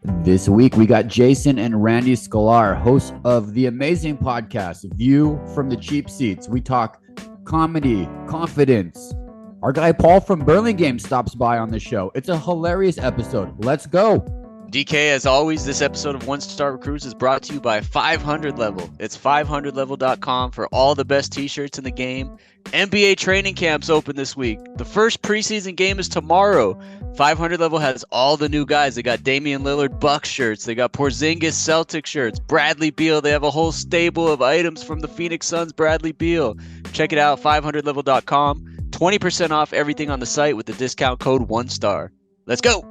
This week, we got Jason and Randy Sklar, hosts of the amazing podcast, View from the Cheap Seats. We talk comedy, confidence. Our guy Paul from Burlingame stops by on the show. It's a hilarious episode. Let's go. DK, as always, this episode of One Star Recruits is brought to you by 500 Level. It's 500level.com for all the best t-shirts in the game. NBA training camps open this week. The first preseason game is tomorrow. 500 Level has all the new guys. They got Damian Lillard Bucks shirts. They got Porzingis Celtic shirts. Bradley Beal. They have a whole stable of items from the Phoenix Suns Bradley Beal. Check it out, 500level.com. 20% off everything on the site with the discount code ONESTAR. Let's go.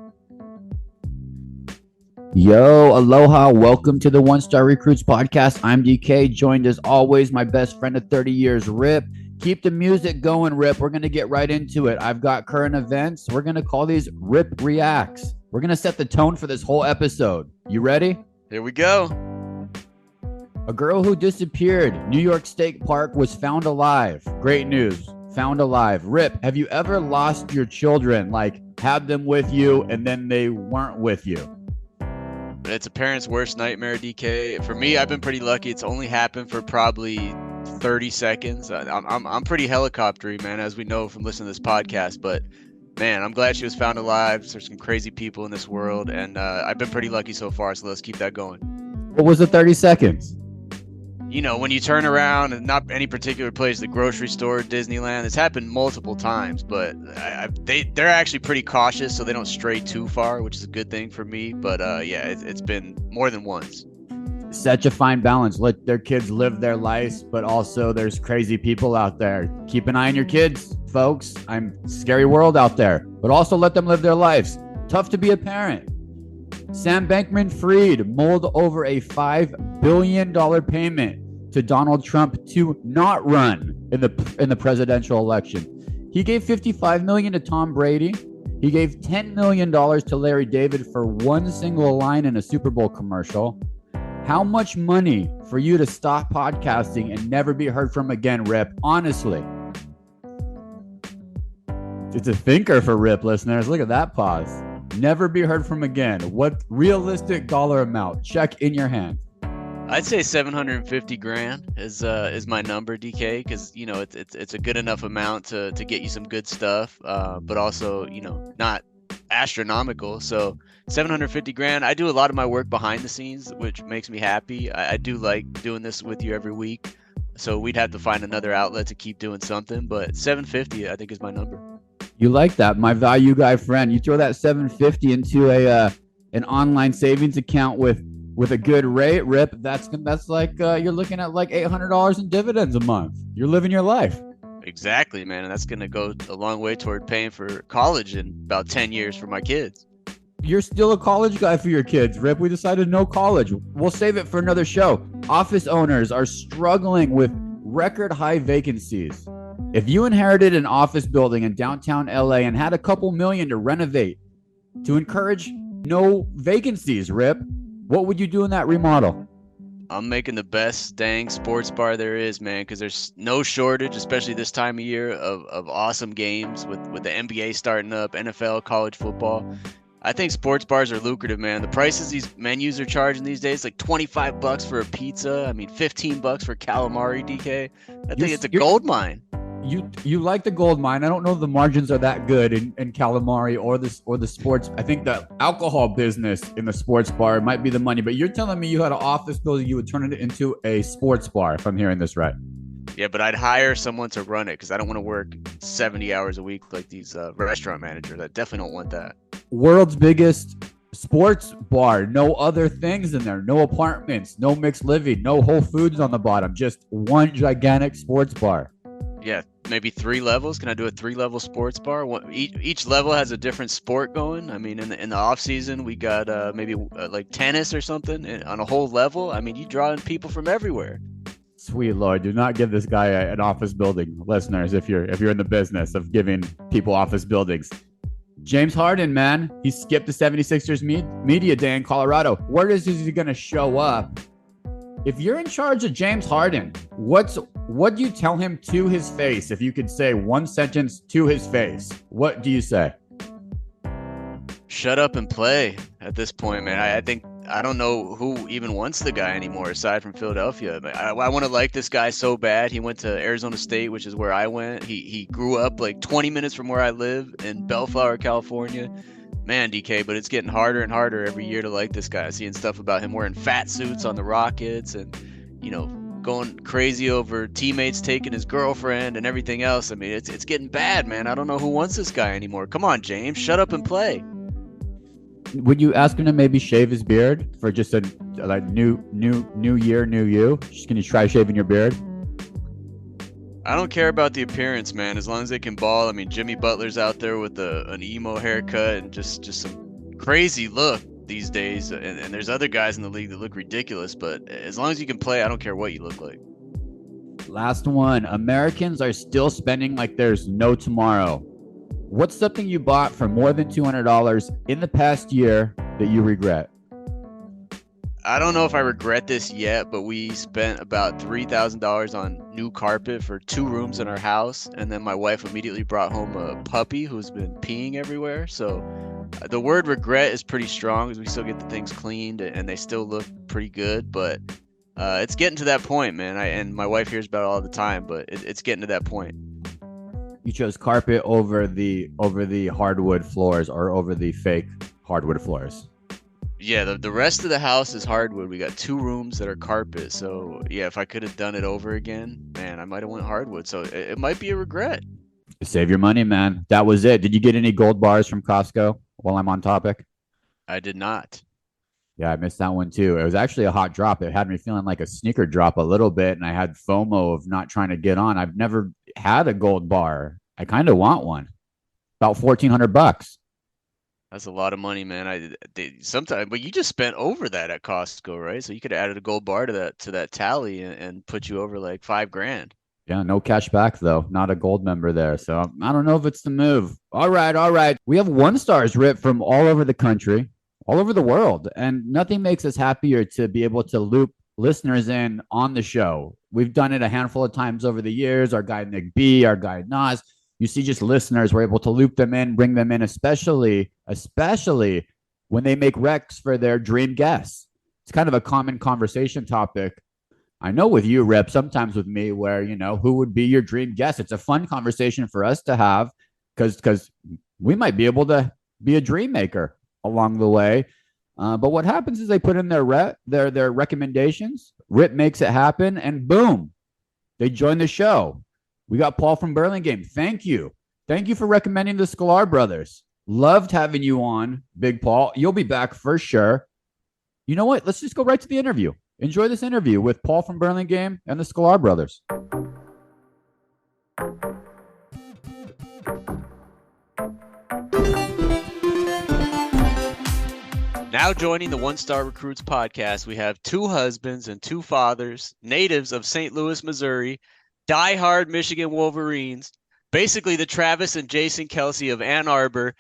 Yo, aloha. Welcome to the One Star Recruits podcast. I'm DK, joined as always, my best friend of 30 years, Rip. Keep the music going, Rip. We're going to get right into it. I've got current events. We're going to call these Rip Reacts. We're going to set the tone for this whole episode. You ready? Here we go. A girl who disappeared. New York State Park was found alive. Great news. Found alive. Rip, have you ever lost your children? Like, had them with you and then they weren't with you? It's a parent's worst nightmare, DK. For me, I've been pretty lucky. It's only happened for probably 30 seconds. I'm pretty helicoptery, man, as we know from listening to this podcast. But, man, I'm glad she was found alive. There's some crazy people in this world, and I've been pretty lucky so far, so let's keep that going. What was the 30 seconds? You know, when you turn around, and not any particular place, the grocery store, Disneyland, it's happened multiple times, but they're actually pretty cautious, so they don't stray too far, which is a good thing for me. But yeah, it's been more than once. Such a fine balance. Let their kids live their lives, but also there's crazy people out there. Keep an eye on your kids, folks. Scary world out there, but also let them live their lives. Tough to be a parent. Sam Bankman-Fried mulled over a $5 billion payment to Donald Trump to not run in the presidential election. He gave $55 million to Tom Brady. He gave $10 million to Larry David for one single line in a Super Bowl commercial. How much money for you to stop podcasting and never be heard from again, Rip? Honestly. It's a thinker for Rip listeners. Look at that pause. Never be heard from again. What realistic dollar amount? Check in your hand. I'd say 750 grand is my number, DK, because you know it's a good enough amount to get you some good stuff, but also not astronomical. So 750 grand. I do a lot of my work behind the scenes, which makes me happy. I do like doing this with you every week, so we'd have to find another outlet to keep doing something. But 750, I think, is my number. You like that, my value guy friend. You throw that 750 into an online savings account with a good rate, Rip. That's like you're looking at like $800 in dividends a month. You're living your life. Exactly, man, and that's gonna go a long way toward paying for college in about 10 years for my kids. You're still a college guy for your kids, Rip. We decided no college. We'll save it for another show. Office owners are struggling with record high vacancies. If you inherited an office building in downtown LA and had a couple million to renovate to encourage no vacancies, Rip, what would you do in that remodel? I'm making the best dang sports bar there is, man, because there's no shortage, especially this time of year, of awesome games with the NBA starting up, NFL, college football. I think sports bars are lucrative, man. The prices these menus are charging these days, like $25 for a pizza. I mean, $15 for calamari, DK. I think it's a gold mine. You like the gold mine. I don't know if the margins are that good in calamari or the sports. I think the alcohol business in the sports bar might be the money, but you're telling me you had an office building, you would turn it into a sports bar, if I'm hearing this right. Yeah, but I'd hire someone to run it because I don't want to work 70 hours a week like these restaurant managers. I definitely don't want that. World's biggest sports bar. No other things in there. No apartments. No mixed living. No Whole Foods on the bottom. Just one gigantic sports bar. Yeah, maybe 3 levels. Can I do a 3-level sports bar? Each level has a different sport going. I mean, in the off season, we got maybe like tennis or something on a whole level. I mean, you draw in people from everywhere. Sweet Lord, do not give this guy an office building, listeners. If you're in the business of giving people office buildings. James Harden, man, he skipped the 76ers media day in Colorado. Where is he going to show up? If you're in charge of James Harden, what do you tell him to his face? If you could say one sentence to his face, what do you say? Shut up and play. at this point, man. I think I don't know who even wants the guy anymore aside from Philadelphia. I want to like this guy so bad. He went to Arizona State, which is where I went. He grew up like 20 minutes from where I live in Bellflower, California. Man, DK, but it's getting harder and harder every year to like this guy. Seeing stuff about him wearing fat suits on the Rockets and, going crazy over teammates taking his girlfriend and everything else. I mean, it's getting bad, man. I don't know who wants this guy anymore. Come on, James, shut up and play. Would you ask him to maybe shave his beard for just a new year, new you? Can you try shaving your beard? I don't care about the appearance, man. As long as they can ball. I mean, Jimmy Butler's out there with an emo haircut and just some crazy look these days. And there's other guys in the league that look ridiculous. But as long as you can play, I don't care what you look like. Last one. Americans are still spending like there's no tomorrow. What's something you bought for more than $200 in the past year that you regret? I don't know if I regret this yet, but we spent about $3,000 on new carpet for 2 rooms in our house. And then my wife immediately brought home a puppy who's been peeing everywhere. So the word regret is pretty strong because we still get the things cleaned and they still look pretty good. But it's getting to that point, man. And my wife hears about it all the time, but it's getting to that point. You chose carpet over the hardwood floors or over the fake hardwood floors? Yeah, the rest of the house is hardwood. We got 2 rooms that are carpet. So, yeah, if I could have done it over again, man, I might have went hardwood. So it might be a regret. Save your money, man. That was it. Did you get any gold bars from Costco while I'm on topic? I did not. Yeah, I missed that one too. It was actually a hot drop. It had me feeling like a sneaker drop a little bit, and I had FOMO of not trying to get on. I've never had a gold bar. I kind of want one. About $1,400. That's a lot of money, man. Sometimes, but you just spent over that at Costco, right? So you could have added a gold bar to that tally and put you over like $5,000. Yeah, no cash back though. Not a gold member there. So I don't know if it's the move. All right. We have 1-stars ripped from all over the country, all over the world. And nothing makes us happier to be able to loop listeners in on the show. We've done it a handful of times over the years. Our guy Nick B, our guy Nas. You see just listeners, we're able to loop them in, bring them in, especially when they make recs for their dream guests. It's kind of a common conversation topic. I know with you, Rep, sometimes with me, where, who would be your dream guest? It's a fun conversation for us to have because we might be able to be a dream maker along the way. But what happens is they put in their recommendations, Rip makes it happen, and boom, they join the show. We got Paul from Burlingame. Thank you. Thank you for recommending the Sklar Brothers. Loved having you on, Big Paul. You'll be back for sure. You know what? Let's just go right to the interview. Enjoy this interview with Paul from Burlingame and the Sklar Brothers. Now joining the 1-Star Recruits podcast, we have 2 husbands and 2 fathers, natives of St. Louis, Missouri, diehard Michigan Wolverines, basically the Travis and Jason Kelce of Ann Arbor,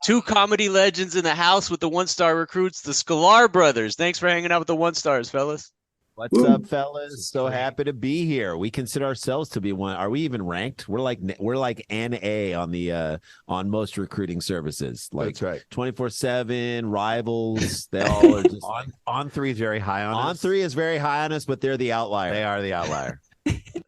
2 comedy legends in the house with the 1-Star Recruits, the Sklar Brothers. Thanks for hanging out with the 1-Stars, fellas. What's up, fellas? So happy to be here. We consider ourselves to be one. Are we even ranked? We're like NA on most recruiting services. Like that's right. 24/7 rivals. They all are just on 3 is very high on us. On 3 is very high on us, but they're the outlier. They are the outlier.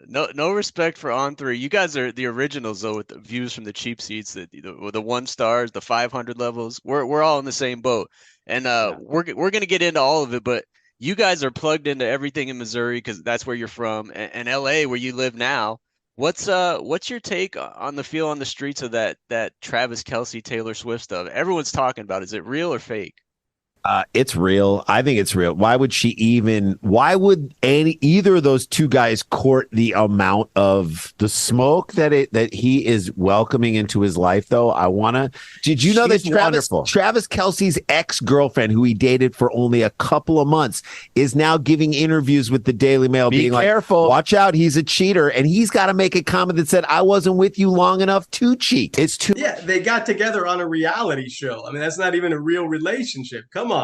No respect for On 3. You guys are the originals though, with the views from the cheap seats, the 1-stars, the 500 levels. We're all in the same boat, and we're gonna get into all of it. But you guys are plugged into everything in Missouri because that's where you're from, and LA where you live now. What's your take on the feel on the streets of that Travis Kelce Taylor Swift stuff? Everyone's talking about. Is it real or fake? It's real. I think it's real. Why would either of those 2 guys court the amount of the smoke that he is welcoming into his life, though? Did you know that Travis Kelce's ex-girlfriend, who he dated for only a couple of months, is now giving interviews with the Daily Mail being careful. Like, watch out, he's a cheater. And he's got to make a comment that said, I wasn't with you long enough to cheat. It's too. Yeah, they got together on a reality show. I mean, that's not even a real relationship. Come on.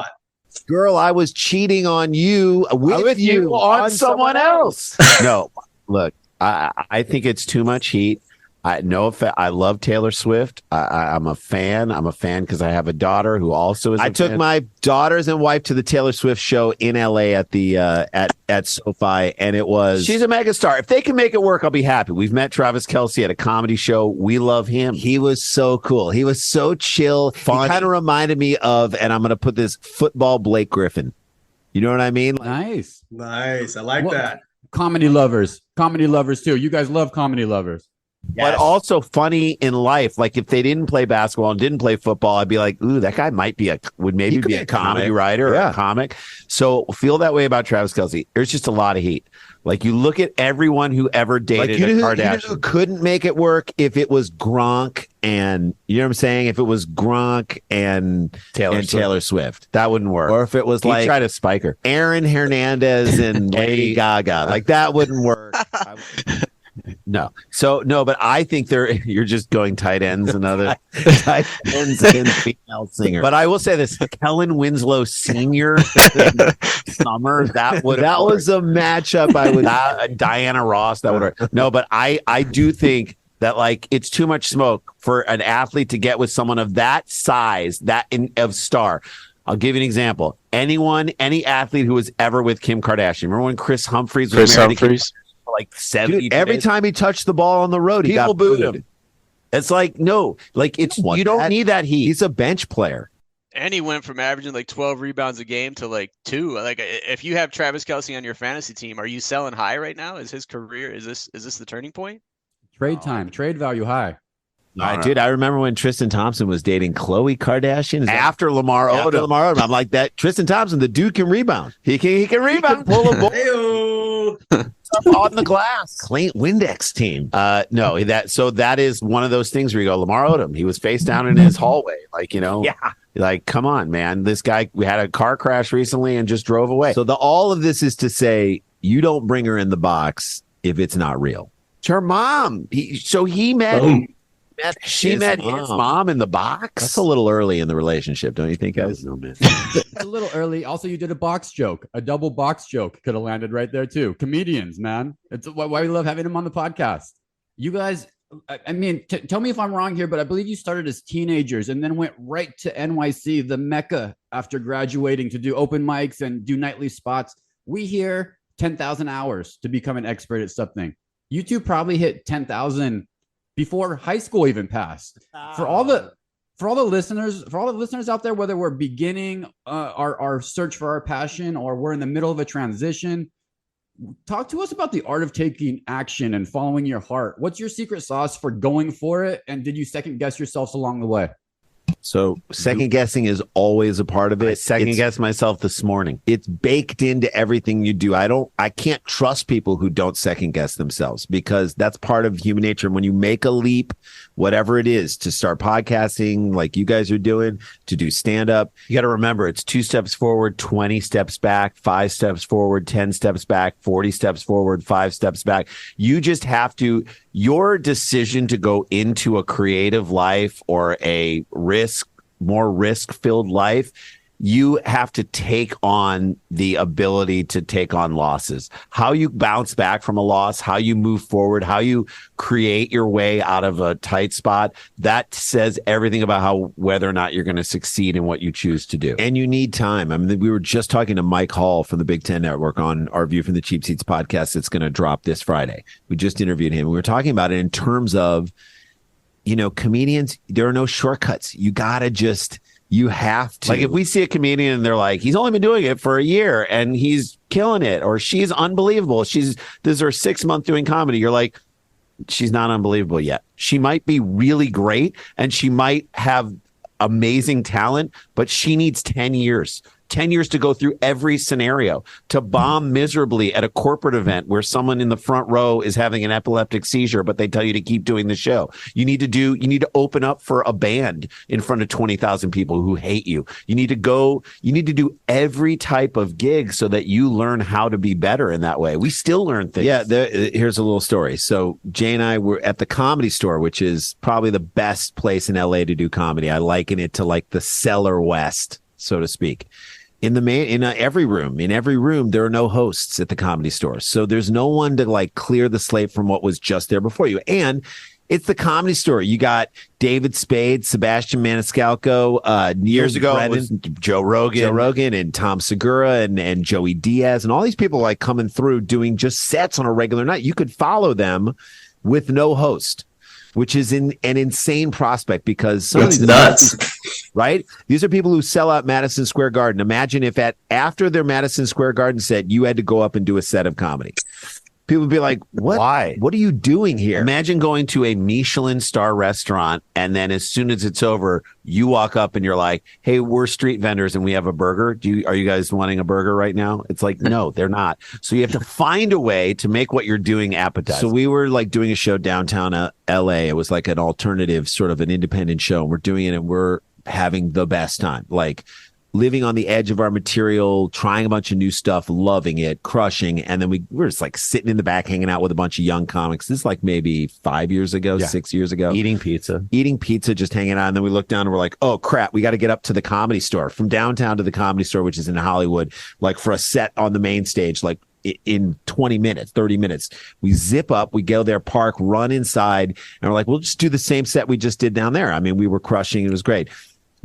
Girl, I was cheating on you with you on someone else. No, look, I think it's too much heat. I love Taylor Swift. I'm a fan. I'm a fan because I have a daughter who also is. I took my daughters and wife to the Taylor Swift show in LA at the at SoFi, and she's a megastar. If they can make it work, I'll be happy. We've met Travis Kelce at a comedy show. We love him. He was so cool. He was so chill. Funny. He kind of reminded me of, and I'm going to put this, football Blake Griffin. You know what I mean? Nice. I like that. Comedy lovers too. You guys love comedy lovers. Yes. But also funny in life. Like if they didn't play basketball and didn't play football, I'd be like, ooh, that guy would maybe be a comedy writer or a comic. So feel that way about Travis Kelce. There's just a lot of heat. Like you look at everyone who ever dated a Kardashian. Who couldn't make it work if it was Gronk and, you know what I'm saying? If it was Gronk and Taylor Swift, that wouldn't work. Or if it was like try to spike her. Aaron Hernandez and Lady Gaga, like that wouldn't work. No. So no, but I think you're just going tight ends and other tight ends and female singer. But I will say this, Kellen Winslow Sr. Summer, that was a matchup I would Diana Ross, that would work. No, but I do think that like it's too much smoke for an athlete to get with someone of that size, of star. I'll give you an example. Any athlete who was ever with Kim Kardashian. Remember when Chris Humphries was married to Kim? Like 70. Dude, every time he touched the ball on the road, people booed him. It's like, no, like you don't need that heat. He's a bench player. And he went from averaging like 12 rebounds a game to like 2. Like if you have Travis Kelce on your fantasy team, are you selling high right now? Is his career, is this the turning point? Trade time, trade value high. Dude, I remember when Tristan Thompson was dating Khloe Kardashian after Lamar Odom. I'm like, that Tristan Thompson, the dude can rebound. He can rebound. He can pull a ball on the glass. Clean Windex team. No, that is one of those things where you go, Lamar Odom. He was face down in his hallway, like come on, man. This guy, we had a car crash recently and just drove away. So all of this is to say, you don't bring her in the box if it's not real. It's her mom. He met. Boom. She met his mom in the box. That's a little early in the relationship, don't you think, guys? No, man. It's a little early. Also, you did a box joke. A double box joke could have landed right there, too. Comedians, man. It's why we love having them on the podcast. You guys, I mean, tell me if I'm wrong here, but I believe you started as teenagers and then went right to NYC, the Mecca, after graduating to do open mics and do nightly spots. We hear 10,000 hours to become an expert at something. You two probably hit 10,000 before high school even passed. For all the listeners out there, whether we're beginning our search for our passion or we're in the middle of a transition, talk to us about the art of taking action and following your heart. What's your secret sauce for going for it? And did you second guess yourselves along the way? So second guessing is always a part of it. I second guessed myself this morning. It's baked into everything you do. I can't trust people who don't second guess themselves because that's part of human nature. When you make a leap, whatever it is, to start podcasting like you guys are doing, to do stand up, you got to remember it's 2 steps forward, 20 steps back, 5 steps forward, 10 steps back, 40 steps forward, 5 steps back. You just have to, your decision to go into a creative life or a more risk-filled life, you have to take on the ability to take on losses. How you bounce back from a loss, how you move forward, how you create your way out of a tight spot, that says everything about whether or not you're going to succeed in what you choose to do. And you need time. I mean, we were just talking to Mike Hall from the Big Ten Network on our View from the Cheap Seats podcast that's going to drop this Friday. We just interviewed him. We were talking about it in terms of, comedians, there are no shortcuts. You have to. Like if we see a comedian and they're like, he's only been doing it for a year and he's killing it, or she's unbelievable. This is her 6th month doing comedy. You're like, she's not unbelievable yet. She might be really great and she might have amazing talent, but she needs 10 years. 10 years to go through every scenario, to bomb miserably at a corporate event where someone in the front row is having an epileptic seizure, but they tell you to keep doing the show. You need to open up for a band in front of 20,000 people who hate you. You need to do every type of gig so that you learn how to be better in that way. We still learn things. Yeah. Here's a little story. So Jay and I were at the Comedy Store, which is probably the best place in LA to do comedy. I liken it to like the Cellar West, so to speak. In every room, there are no hosts at the Comedy Store. So there's no one to like clear the slate from what was just there before you. And It's the Comedy Store. You got David Spade, Sebastian Maniscalco, Years ago, it was Joe Rogan and Tom Segura and Joey Diaz and all these people like coming through doing just sets on a regular night. You could follow them with no host, which is an insane prospect because some That's of these nuts. right? These are people who sell out Madison Square Garden. Imagine if after their Madison Square Garden set, you had to go up and do a set of comedy. People would be like, what? Why? What are you doing here? Imagine going to a Michelin star restaurant, and then as soon as it's over, you walk up and you're like, hey, we're street vendors and we have a burger. Are you guys wanting a burger right now? It's like, no, they're not. So you have to find a way to make what you're doing appetizing. So we were like doing a show downtown LA. It was like an alternative, sort of an independent show. And we're doing it and we're having the best time. Like, living on the edge of our material, trying a bunch of new stuff, loving it, crushing. And then we're just like sitting in the back, hanging out with a bunch of young comics. This is like maybe 5 years ago, 6 years ago. Eating pizza, just hanging out. And then we look down and we're like, oh crap, we got to get up to the Comedy Store, from downtown to the Comedy Store, which is in Hollywood, like for a set on the main stage, like in 20 minutes, 30 minutes. We zip up, we go there, park, run inside. And we're like, we'll just do the same set we just did down there. I mean, we were crushing. It was great.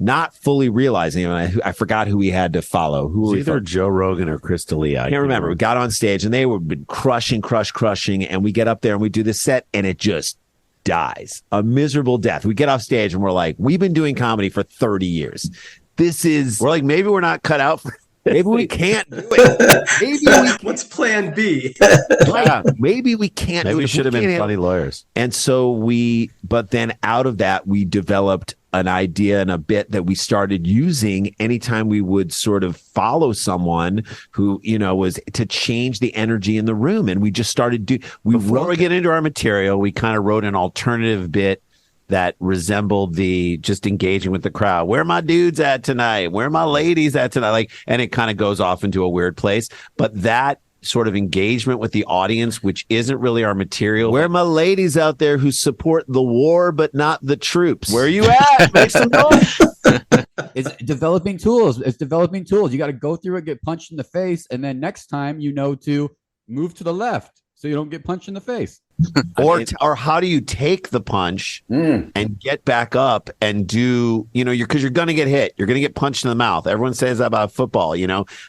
Not fully realizing, and I forgot who we had to follow. Who were either Joe Rogan or Chris D'Elia. I can't remember. We got on stage and they were crushing, and we get up there and we do this set and it just dies a miserable death. We get off stage and we're like, we've been doing comedy for 30 years. We're like, maybe we're not cut out for. Maybe we can't do it. What's plan B? Right. Maybe we can't do it. We should have been funny lawyers. And so but then out of that, we developed an idea and a bit that we started using anytime we would sort of follow someone who, was to change the energy in the room. And we just started before we get into our material, we kind of wrote an alternative bit that resembled the just engaging with the crowd. Where are my dudes at tonight? Where are my ladies at tonight? Like, and it kind of goes off into a weird place. But that sort of engagement with the audience, which isn't really our material. Where are my ladies out there who support the war but not the troops? Where are you at? Make some noise. It's developing tools. You got to go through it, get punched in the face, and then next time to move to the left so you don't get punched in the face. Or how do you take the punch and get back up and do, because you're going to get hit. You're going to get punched in the mouth. Everyone says that about football.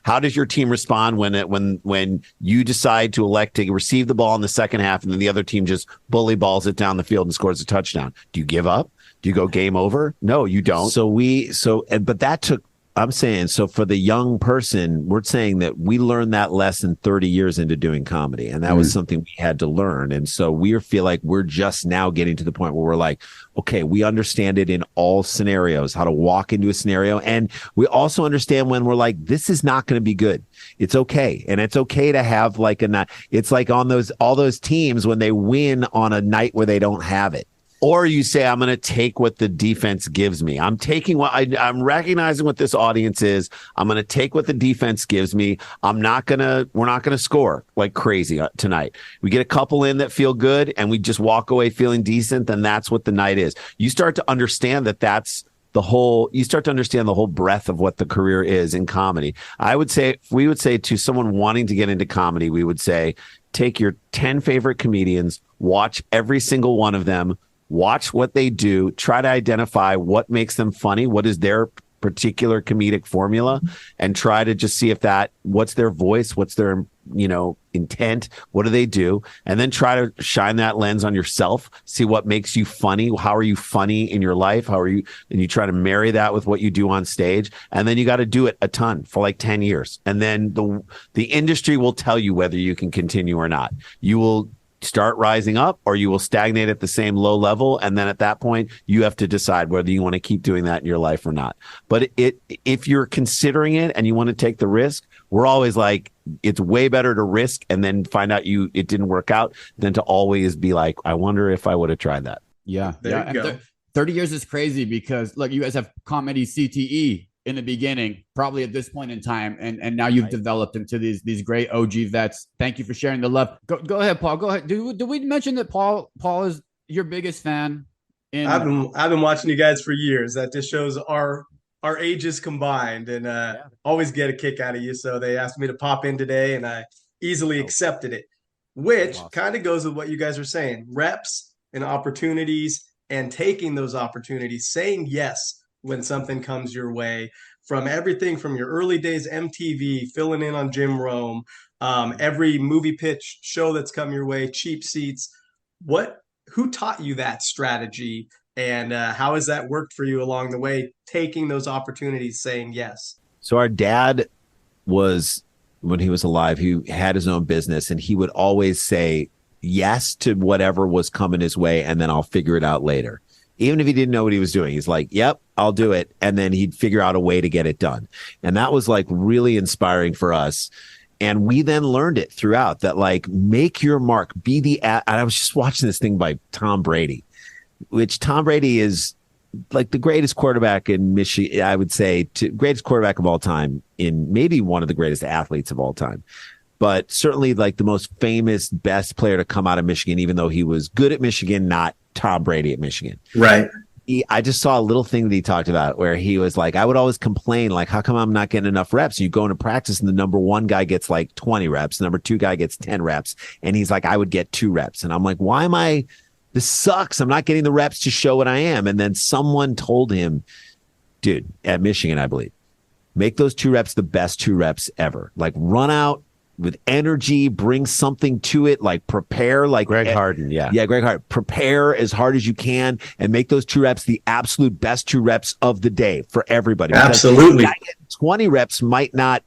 How does your team respond when you decide to elect to receive the ball in the second half and then the other team just bully balls it down the field and scores a touchdown? Do you give up? Do you go game over? No, you don't. But that took, I'm saying, so for the young person, we're saying that we learned that lesson 30 years into doing comedy. And that was something we had to learn. And so we feel like we're just now getting to the point where we're like, okay, we understand it in all scenarios, how to walk into a scenario. And we also understand when we're like, this is not going to be good. It's okay. And it's okay to have like it's like on all those teams when they win on a night where they don't have it. Or you say, I'm going to take what the defense gives me. I'm taking I'm recognizing what this audience is. I'm going to take what the defense gives me. we're not going to score like crazy tonight. We get a couple in that feel good and we just walk away feeling decent. Then that's what the night is. You start to understand you start to understand the whole breadth of what the career is in comedy. We would say to someone wanting to get into comedy, we would say, take your 10 favorite comedians, watch every single one of them, watch what they do, try to identify what makes them funny, what is their particular comedic formula, and try to just see what's their voice, what's their, intent, what do they do, and then try to shine that lens on yourself, see what makes you funny, how are you funny in your life, and you try to marry that with what you do on stage, and then you got to do it a ton for like 10 years. And then the industry will tell you whether you can continue or not. You will start rising up or you will stagnate at the same low level. And then at that point, you have to decide whether you want to keep doing that in your life or not. But if you're considering it and you want to take the risk, we're always like, it's way better to risk and then find out it didn't work out than to always be like, I wonder if I would have tried that. Yeah. There you go. 30 years is crazy because look, you guys have comedy CTE in the beginning, probably at this point in time, and now you've developed into these great OG vets. Thank you for sharing the love. Go ahead, Paul. Go ahead. Do we mention that Paul is your biggest fan? I've been watching you guys for years. That just shows our ages combined, and always get a kick out of you. So they asked me to pop in today, and I easily accepted it. Which kind of goes with what you guys are saying: reps and opportunities and taking those opportunities, saying yes when something comes your way, from everything from your early days MTV, filling in on Jim Rome, every movie pitch show that's come your way, cheap seats. Who taught you that strategy, and how has that worked for you along the way, taking those opportunities, saying yes? So our dad was, when he was alive, he had his own business, and he would always say yes to whatever was coming his way, and then I'll figure it out later. Even if he didn't know what he was doing, he's like, yep, I'll do it. And then he'd figure out a way to get it done. And that was like really inspiring for us. And we then learned it throughout that, like, make your mark, and I was just watching this thing by Tom Brady, which Tom Brady is like the greatest quarterback in Michigan, I would say, greatest quarterback of all time, in maybe one of the greatest athletes of all time. But certainly like the most famous, best player to come out of Michigan, even though he was good at Michigan, not Tom Brady at Michigan. Right. I just saw a little thing that he talked about where he was like, I would always complain, like, how come I'm not getting enough reps? You go into practice and the number one guy gets like 20 reps, the number two guy gets 10 reps. And he's like, I would get 2 reps. And I'm like, this sucks. I'm not getting the reps to show what I am. And then someone told him, dude, at Michigan, I believe, make those 2 reps the best 2 reps ever. Like, run out with energy, bring something to it, like prepare, like Greg Harden. Yeah, Greg Harden. Prepare as hard as you can and make those 2 reps the absolute best 2 reps of the day for everybody. Absolutely. 20 reps might not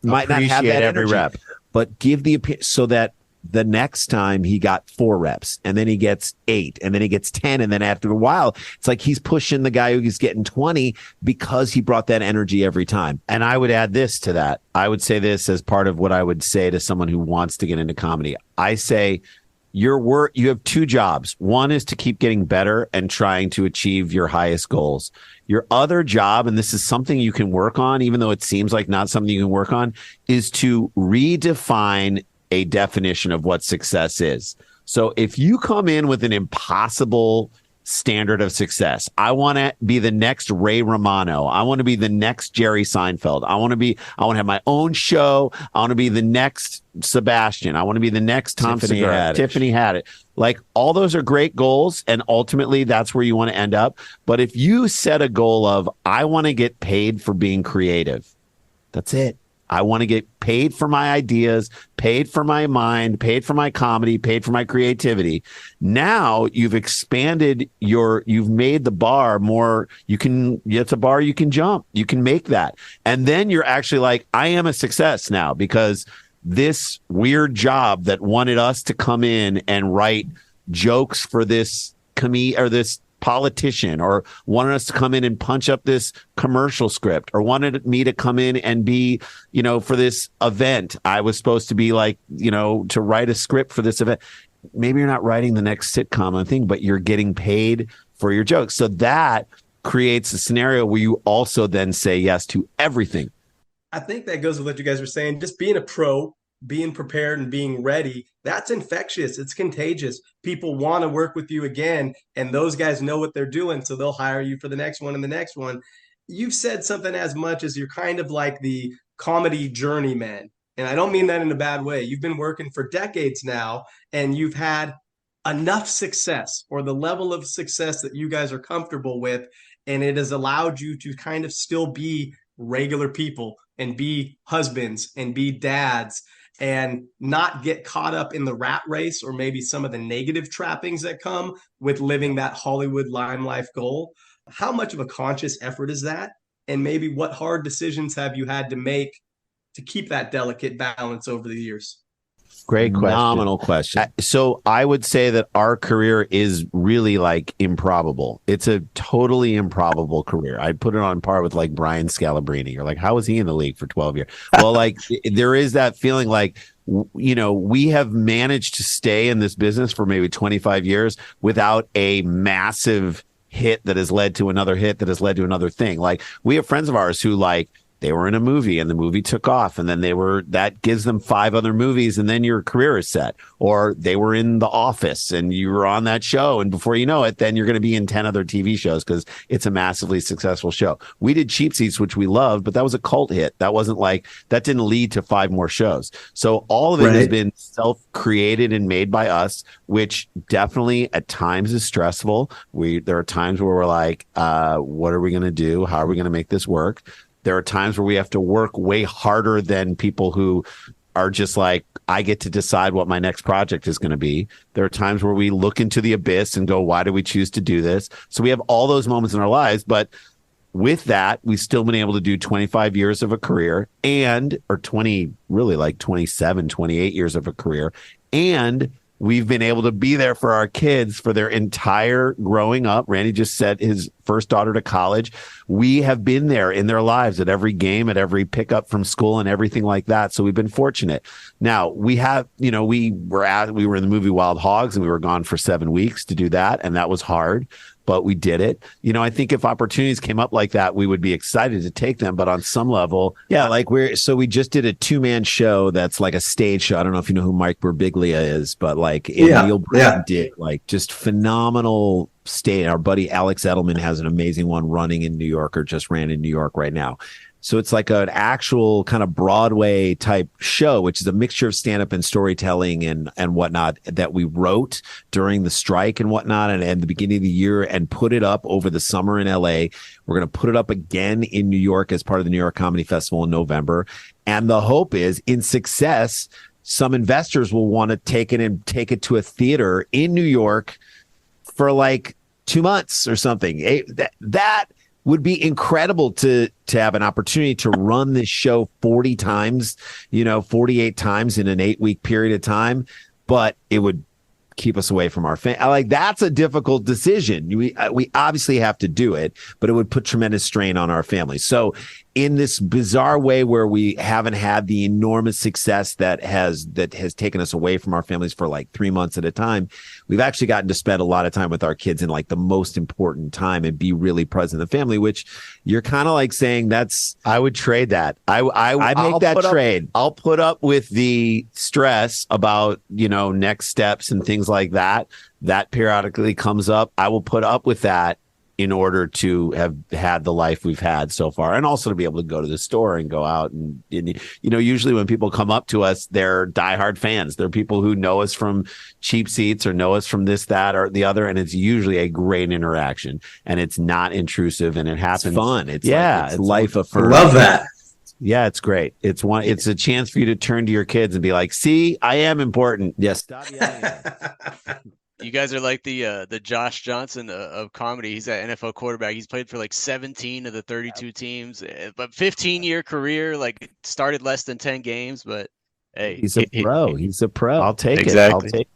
have that every energy, rep, but give so that the next time he got 4 reps, and then he gets 8, and then he gets 10. And then after a while, it's like he's pushing the guy who's getting 20 because he brought that energy every time. And I would add this to that. I would say this as part of what I would say to someone who wants to get into comedy. I say, you have 2 jobs. One is to keep getting better and trying to achieve your highest goals. Your other job, and this is something you can work on, even though it seems like not something you can work on, is to redefine a definition of what success is. So if you come in with an impossible standard of success, I want to be the next Ray Romano. I want to be the next Jerry Seinfeld. I want to have my own show. I want to be the next Sebastian. I want to be the next Tiffany Haddish. Like, all those are great goals, and ultimately that's where you want to end up. But if you set a goal of, I want to get paid for being creative, that's it. I want to get paid for my ideas, paid for my mind, paid for my comedy, paid for my creativity. Now you've expanded you've made the bar more. It's a bar you can jump. You can make that. And then you're actually like, I am a success now, because this weird job that wanted us to come in and write jokes for this this politician, or wanted us to come in and punch up this commercial script, or wanted me to come in and be, for this event, I was supposed to be like, to write a script for this event. Maybe you're not writing the next sitcom on thing, but you're getting paid for your jokes. So that creates a scenario where you also then say yes to everything. I think that goes with what you guys were saying. Just being a pro, being prepared and being ready, that's infectious. It's contagious. People want to work with you again, and those guys know what they're doing, so they'll hire you for the next one and the next one. You've said something as much as you're kind of like the comedy journeyman, and I don't mean that in a bad way. You've been working for decades now, and you've had enough success, or the level of success that you guys are comfortable with, and it has allowed you to kind of still be regular people and be husbands and be dads, and not get caught up in the rat race, or maybe some of the negative trappings that come with living that Hollywood limelife goal. How much of a conscious effort is that? And maybe what hard decisions have you had to make to keep that delicate balance over the years? Great question. Phenomenal question. So I would say that our career is really like improbable. It's a totally improbable career. I'd put it on par with like Brian Scalabrine. You're like, how was he in the league for 12 years? Well, like there is that feeling like, we have managed to stay in this business for maybe 25 years without a massive hit that has led to another hit that has led to another thing. Like, we have friends of ours who, like, they were in a movie and the movie took off, and then that gives them 5 other movies, and then your career is set. Or they were in The Office and you were on that show, and before you know it, then you're going to be in 10 other TV shows because it's a massively successful show. We did Cheap Seats, which we loved, but that was a cult hit. That didn't lead to 5 more shows. So all of it has been self-created and made by us, which definitely at times is stressful. There are times where we're like, what are we going to do? How are we going to make this work? There are times where we have to work way harder than people who are just like, I get to decide what my next project is going to be. There are times where we look into the abyss and go, why do we choose to do this? So we have all those moments in our lives. But with that, we've still been able to do 25 years of a career or 20, really like 27, 28 years of a career. And we've been able to be there for our kids for their entire growing up. Randy just sent his first daughter to college. We have been there in their lives at every game, at every pickup from school and everything like that. So we've been fortunate. Now we have, we were in the movie Wild Hogs and we were gone for 7 weeks to do that. And that was hard, but we did it. I think if opportunities came up like that, we would be excited to take them. But on some level, we just did a 2-man show that's like a stage show. I don't know if you know who Mike Birbiglia is, but Neil Brennan did just phenomenal stage. Our buddy Alex Edelman has an amazing one running in New York, or just ran in New York right now. So it's like an actual kind of Broadway type show, which is a mixture of stand-up and storytelling and whatnot that we wrote during the strike and whatnot and the beginning of the year, and put it up over the summer in LA. We're going to put it up again in New York as part of the New York Comedy Festival in November. And the hope is, in success, some investors will want to take it to a theater in New York for like 2 months or something. That would be incredible to have an opportunity to run this show 40 times, 48 times in an 8-week period of time, but it would keep us away from our family. That's a difficult decision. We obviously have to do it, but it would put tremendous strain on our family. So in this bizarre way where we haven't had the enormous success that has taken us away from our families for like 3 months at a time, we've actually gotten to spend a lot of time with our kids in like the most important time and be really present in the family, which you're kind of like saying I would trade that. I make that trade. I'll put up with the stress about, next steps and things like that. That periodically comes up. I will put up with that in order to have had the life we've had so far, and also to be able to go to the store and go out and usually when people come up to us, they're diehard fans. They're people who know us from Cheap Seats or know us from this, that, or the other, and it's usually a great interaction, and it's not intrusive, and it happens. It's fun. It's life affirming. I love that. Yeah, it's great. It's a chance for you to turn to your kids and be like, "See, I am important." Yes, stop yelling. You guys are like the Josh Johnson of comedy. He's an NFL quarterback. He's played for like 17 of the 32 teams, but 15-year career. Like, started less than 10 games, but hey, he's a pro. He's a pro. I'll take it. I'll take.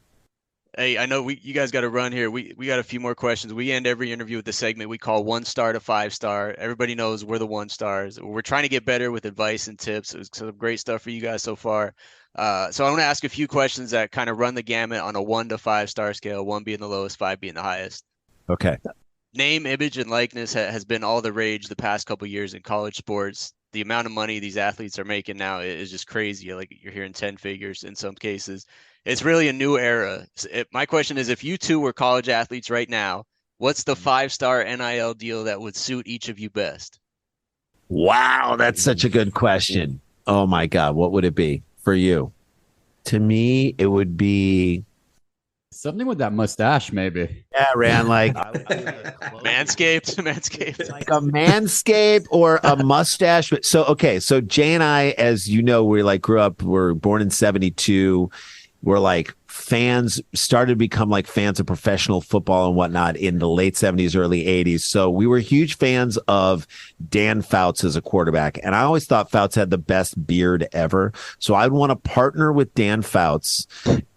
Hey, I know you guys got to run here. We got a few more questions. We end every interview with the segment we call 1 star to 5 star. Everybody knows we're the 1 stars. We're trying to get better with advice and tips. It was some great stuff for you guys so far. So I want to ask a few questions that kind of run the gamut on a 1 to 5 star scale, 1 being the lowest, 5 being the highest. Okay. Name, image, and likeness has been all the rage the past couple of years in college sports. The amount of money these athletes are making now is just crazy. Like, you're hearing 10 figures in some cases. It's really a new era. My question is, if you two were college athletes right now, what's the 5-star NIL deal that would suit each of you best? Wow, that's such a good question. Oh my God, what would it be for you? To me, it would be something with that mustache, maybe. Yeah, Rand, like Manscaped. Like a Manscaped or a mustache. So Jay and I, as you know, we're born in 72. We're like fans, started to become like fans of professional football and whatnot in the late 70s, early 80s. So we were huge fans of Dan Fouts as a quarterback. And I always thought Fouts had the best beard ever. So I'd want to partner with Dan Fouts,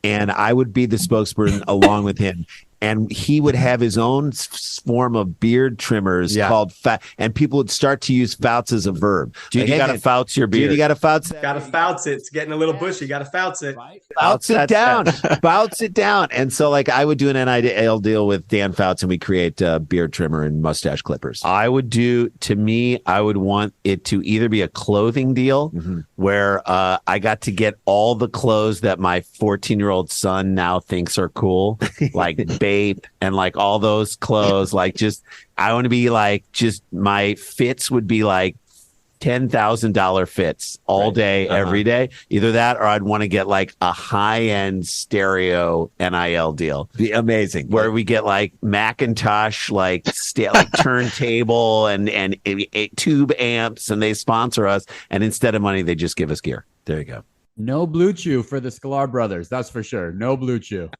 and I would be the spokesperson along with him. and he would have his own form of beard trimmers called fat, and people would start to use fouts as a verb. Dude, like, you got to fouts your beard. Dude, you got to fouts. Got to fouts it. It's getting a little bushy. Got to fouts it. Fouts it down. Fouts it down. And so, like, I would do an NIL deal with Dan Fouts, and we create beard trimmer and mustache clippers. I would want it to either be a clothing deal where I got to get all the clothes that my 14-year-old son now thinks are cool, like Bape and like all those clothes. Like, just, I want to be like, just my fits would be like $10,000 fits all day, every day. Either that, or I'd want to get like a high-end stereo NIL deal. Be amazing, where we get like Macintosh, like like turntable and tube amps, and they sponsor us. And instead of money, they just give us gear. There you go. No Blue Chew for the Sklar Brothers. That's for sure. No Blue Chew.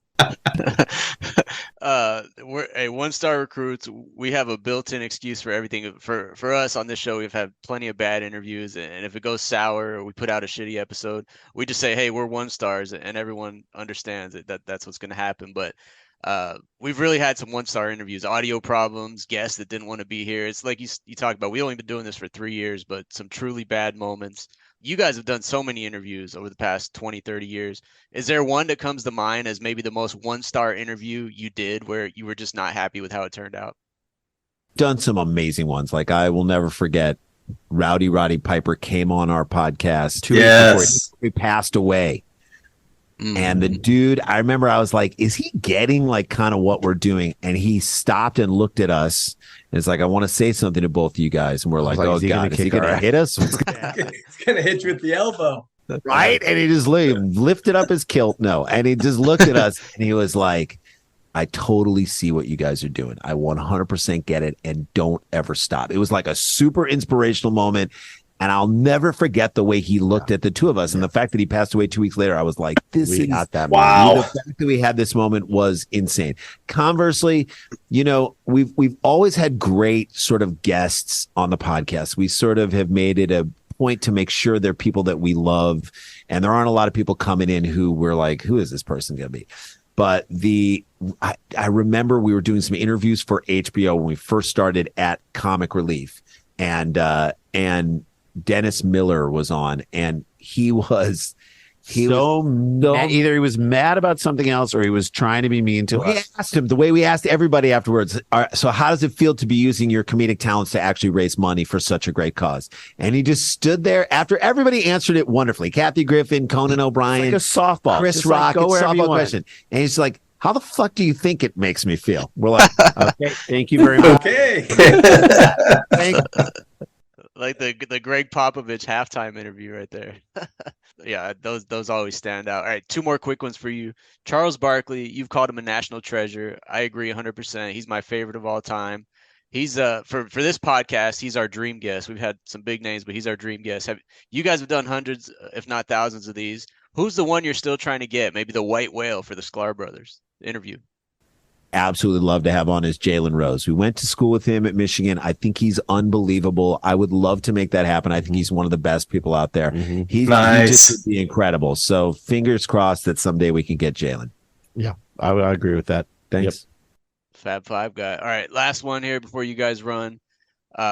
We're one-star recruits. We have a built-in excuse for everything. For us on this show, we've had plenty of bad interviews, and if it goes sour or we put out a shitty episode, we just say, hey, we're one stars, and everyone understands that's what's going to happen. But we've really had some one-star interviews, audio problems, guests that didn't want to be here. It's like you talked about, we only been doing this for 3 years, but some truly bad moments. You guys have done so many interviews over the past 20, 30 years. Is there one that comes to mind as maybe the most one-star interview you did where you were just not happy with how it turned out? Done some amazing ones. Like, I will never forget, Rowdy Roddy Piper came on our podcast 2 weeks before he passed away. And the dude, I remember I was like, is he getting like kind of what we're doing? And he stopped and looked at us. And it's like, I want to say something to both of you guys. And we're like, oh, God, is he going to hit us? It's going to hit you with the elbow. Right? And he just lifted up his kilt. No. And he just looked at us and he was like, I totally see what you guys are doing. I 100% get it. And don't ever stop. It was like a super inspirational moment. And I'll never forget the way he looked at the two of us. And the fact that he passed away 2 weeks later, I was like, wow. The fact that we had this moment was insane. Conversely, you know, we've always had great sort of guests on the podcast. We sort of have made it a point to make sure they're people that we love. And there aren't a lot of people coming in who we're like, who is this person going to be? But I remember we were doing some interviews for HBO when we first started at Comic Relief. And Dennis Miller was on, and he was either he was mad about something else or he was trying to be mean to us. We asked him the way we asked everybody afterwards. So how does it feel to be using your comedic talents to actually raise money for such a great cause? And he just stood there after everybody answered it wonderfully. Kathy Griffin, Conan O'Brien, like a softball, Chris Rock, like, it's softball question. And he's like, how the fuck do you think it makes me feel? We're like, okay, thank you very much. Okay. Thank Like the Greg Popovich halftime interview right there. Yeah, those always stand out. All right, 2 more quick ones for you. Charles Barkley, you've called him a national treasure. I agree 100%. He's my favorite of all time. He's for this podcast, he's our dream guest. We've had some big names, but he's our dream guest. You guys have done hundreds, if not thousands of these. Who's the one you're still trying to get? Maybe the white whale for the Sklar Brothers interview. Absolutely love to have on is Jalen Rose. We went to school with him at Michigan. I think he's unbelievable. I would love to make that happen. I think he's one of the best people out there. He just would be incredible. So fingers crossed that someday we can get Jalen. Yeah, I agree with that. Thanks. Yep. Fab Five guy. All right, last one here before you guys run.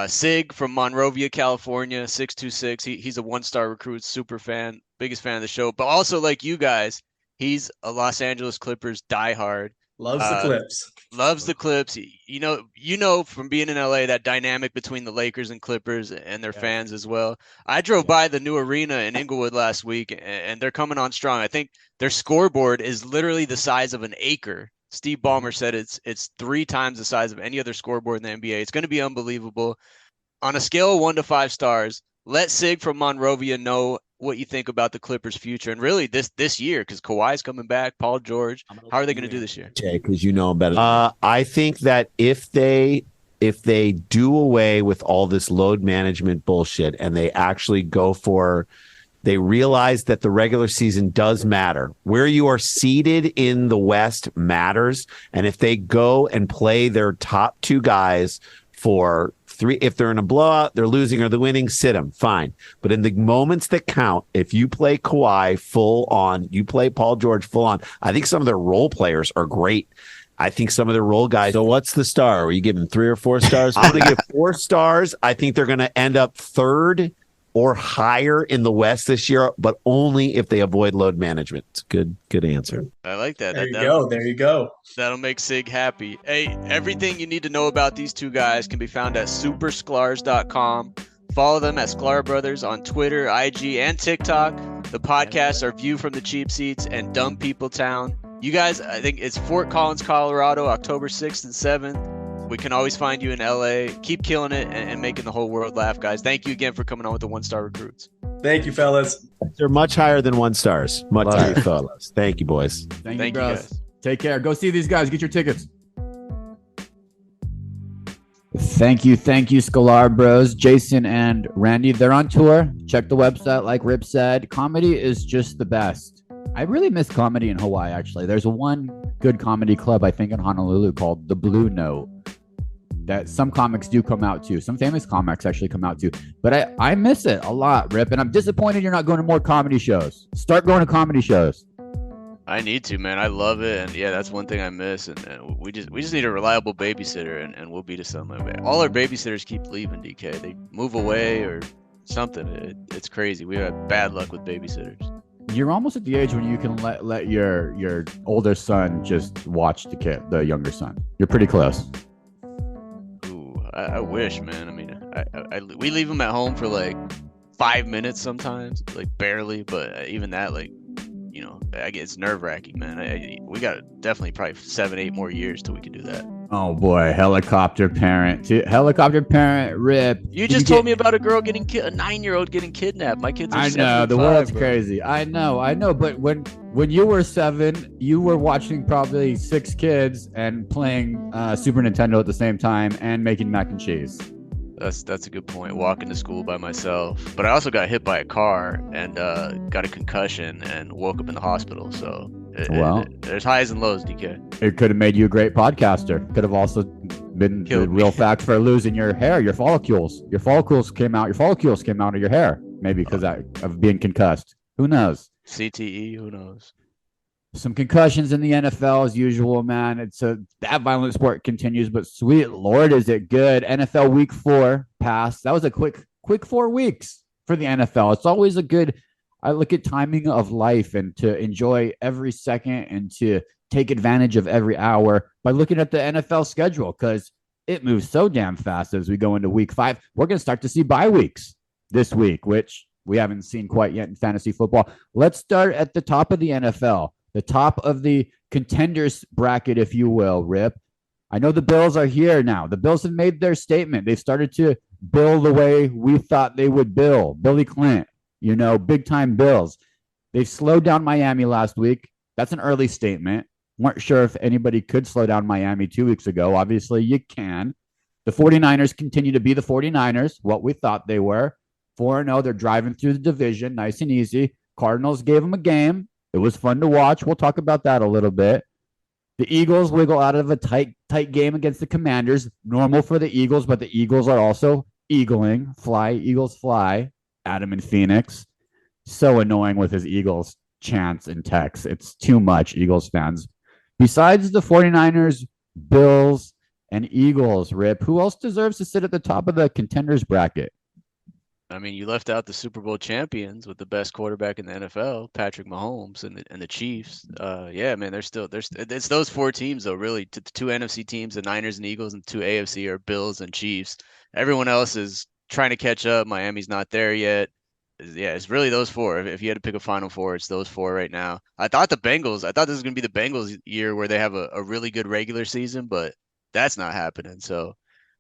Sig from Monrovia, California, 626. He's a one-star recruit, super fan, biggest fan of the show. But also, like you guys, he's a Los Angeles Clippers diehard. Loves the Clips. Loves the Clips. You know from being in LA, that dynamic between the Lakers and Clippers and their fans as well. I drove by the new arena in Inglewood last week, and they're coming on strong. I think their scoreboard is literally the size of an acre. Steve Ballmer said it's 3 times the size of any other scoreboard in the NBA. It's going to be unbelievable. On a scale of 1 to 5 stars, let Sig from Monrovia know what you think about the Clippers' future, and really this year, because Kawhi's coming back, Paul George. How are they going to do this year? Jay, because you know better. I think that if they do away with all this load management bullshit and they actually they realize that the regular season does matter. Where you are seated in the West matters, and if they go and play their top 2 guys for 3, if they're in a blowout, they're losing or they're winning, sit them, fine. But in the moments that count, if you play Kawhi full on, you play Paul George full on, I think some of their role players are great. I think some of the role guys. So what's the star? Are you giving 3 or 4 stars? I'm going to give 4 stars. I think they're going to end up third or higher in the West this year, but only if they avoid load management. It's a good answer. I like that. There you go. That'll make Sig happy. Hey, everything you need to know about these two guys can be found at supersklars.com. Follow them at Sklar Brothers on Twitter, IG, and TikTok. The podcasts are View from the Cheap Seats and Dumb People Town. You guys, I think it's Fort Collins, Colorado, October 6th and 7th. We can always find you in LA. Keep killing it and making the whole world laugh, guys. Thank you again for coming on with the One Star Recruits. Thank you, fellas. They're much higher than 1 stars. Much higher, fellas. Thank you, boys. Thank you, guys. bros. Take care. Go see these guys. Get your tickets. Thank you, Sklar Bros. Jason and Randy, they're on tour. Check the website, like Rip said. Comedy is just the best. I really miss comedy in Hawaii, actually. There's one good comedy club, I think, in Honolulu called The Blue Note that some comics do come out to. Some famous comics actually come out to. But I miss it a lot, Rip, and I'm disappointed you're not going to more comedy shows. Start going to comedy shows. I need to, man. I love it, and yeah, that's one thing I miss. And we just need a reliable babysitter, and we'll be to something. All our babysitters keep leaving, DK. They move away or something. It's crazy. We have bad luck with babysitters. You're almost at the age when you can let your older son just watch the younger son. You're pretty close. Ooh, I wish, man. I mean, we leave them at home for like 5 minutes sometimes, like barely. But even that, like, you know, it's nerve wracking, man. We got definitely probably 7-8 more years till we can do that. Oh boy, helicopter parent, Rip. You just told me about a girl getting a 9-year-old getting kidnapped. My kids are I know the world's crazy. I know. But when you were 7, you were watching probably 6 kids and playing Super Nintendo at the same time and making mac and cheese. That's a good point. Walking to school by myself, but I also got hit by a car and got a concussion and woke up in the hospital. So there's highs and lows, DK. It could have made you a great podcaster. Could have also been the real fact for losing your hair, your follicles. Your follicles came out of your hair, maybe because of being concussed. Who knows? CTE. Who knows? Some concussions in the NFL as usual, man. It's that violent sport continues, but sweet Lord, is it good. NFL week 4 passed. That was a quick 4 weeks for the NFL. It's always I look at timing of life and to enjoy every second and to take advantage of every hour by looking at the NFL schedule because it moves so damn fast as we go into week 5. We're going to start to see bye weeks this week, which we haven't seen quite yet in fantasy football. Let's start at the top of the NFL. The top of the contenders bracket, if you will, Rip. I know the Bills are here now. The Bills have made their statement. They've started to bill the way we thought they would bill. Billy Clint, big time Bills. They've slowed down Miami last week. That's an early statement. Weren't sure if anybody could slow down Miami 2 weeks ago. Obviously, you can. The 49ers continue to be the 49ers, what we thought they were. 4-0, they're driving through the division, nice and easy. Cardinals gave them a game. It was fun to watch. We'll talk about that a little bit. The Eagles wiggle out of a tight game against the Commanders. Normal for the Eagles, but the Eagles are also eagling. Fly, Eagles fly. Adam in Phoenix. So annoying with his Eagles chants and texts. It's too much, Eagles fans. Besides the 49ers, Bills, and Eagles, Rip, who else deserves to sit at the top of the contenders bracket? I mean, you left out the Super Bowl champions with the best quarterback in the NFL, Patrick Mahomes, and the Chiefs. Yeah, man, it's those 4 teams though. Really, the 2 NFC teams, the Niners and Eagles, and 2 AFC are Bills and Chiefs. Everyone else is trying to catch up. Miami's not there yet. Yeah, it's really those 4. If you had to pick a Final 4, it's those 4 right now. I thought this was going to be the Bengals year where they have a really good regular season, but that's not happening. So.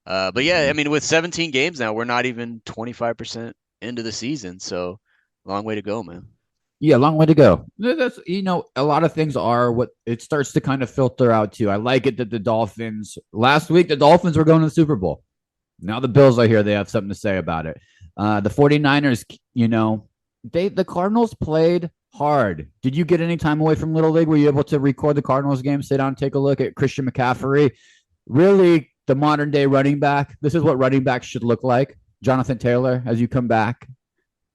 But yeah, I mean, with 17 games now, we're not even 25% into the season. So long way to go, man. Yeah, long way to go. That's, a lot of things are what it starts to kind of filter out too. I like it that last week, the Dolphins were going to the Super Bowl. Now the Bills are here. They have something to say about it. The 49ers, the Cardinals played hard. Did you get any time away from Little League? Were you able to record the Cardinals game, sit down, take a look at Christian McCaffrey? Really, the modern day running back. This is what running backs should look like. Jonathan Taylor, as you come back,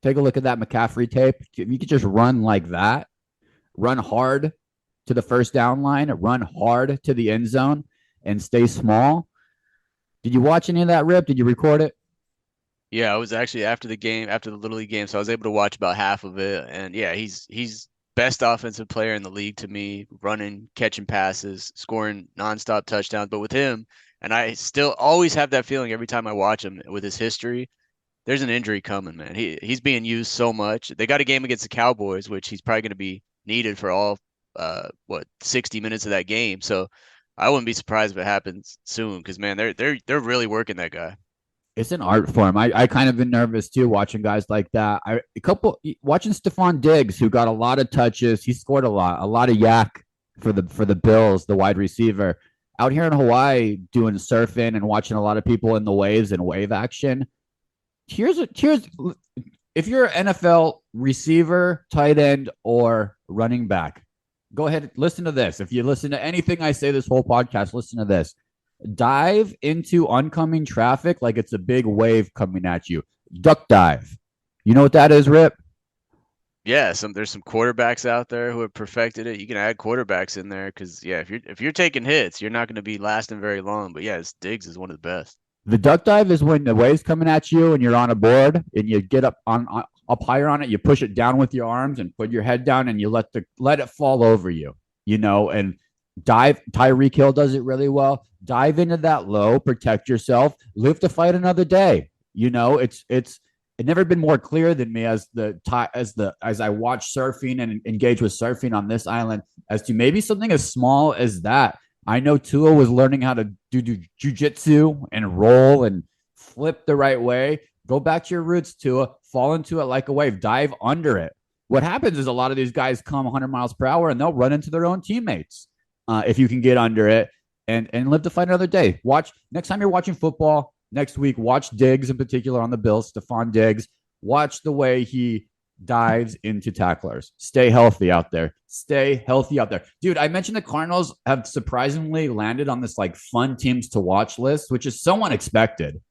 take a look at that McCaffrey tape. If you could just run like that, run hard, to the first down line, run hard to the end zone, and stay small. Did you watch any of that, Rip? Did you record it? Yeah, I was actually after the Little League game, so I was able to watch about half of it. And yeah, he's best offensive player in the league to me, running, catching passes, scoring nonstop touchdowns. But with him, and I still always have that feeling every time I watch him with his history, there's an injury coming, man. He's being used so much. They got a game against the Cowboys, which he's probably going to be needed for all 60 minutes of that game. So I wouldn't be surprised if it happens soon because man, they're really working that guy. It's an art form. I kind of been nervous too watching guys like that. Watching Stephon Diggs, who got a lot of touches. He scored a lot of yak for the Bills, the wide receiver. Out here in Hawaii doing surfing and watching a lot of people in the waves and wave action. Here's if you're an NFL receiver, tight end, or running back, go ahead, listen to this. If you listen to anything I say this whole podcast, listen to this. Dive into oncoming traffic like it's a big wave coming at you. Duck dive. You know what that is, Rip? Yeah, there's some quarterbacks out there who have perfected it. You can add quarterbacks in there because yeah, if you're taking hits, you're not going to be lasting very long. But yeah, Diggs is one of the best. The duck dive is when the wave's coming at you and you're on a board and you get up higher on it. You push it down with your arms and put your head down and you let it fall over you. You know, and dive. Tyreek Hill does it really well. Dive into that low, protect yourself, live to fight another day. You know, it's never been more clear than me as I watch surfing and engage with surfing on this island as to maybe something as small as that. I know Tua was learning how to do jujitsu and roll and flip the right way. Go back to your roots, Tua. Fall into it like a wave. Dive under it. What happens is a lot of these guys come 100 miles per hour and they'll run into their own teammates if you can get under it and live to fight another day. Watch next time you're watching football next week. Watch Diggs in particular on the Bills, Stephon Diggs. Watch the way he dives into tacklers. Stay healthy out there. Stay healthy out there. Dude, I mentioned the Cardinals have surprisingly landed on this like fun teams to watch list, which is so unexpected.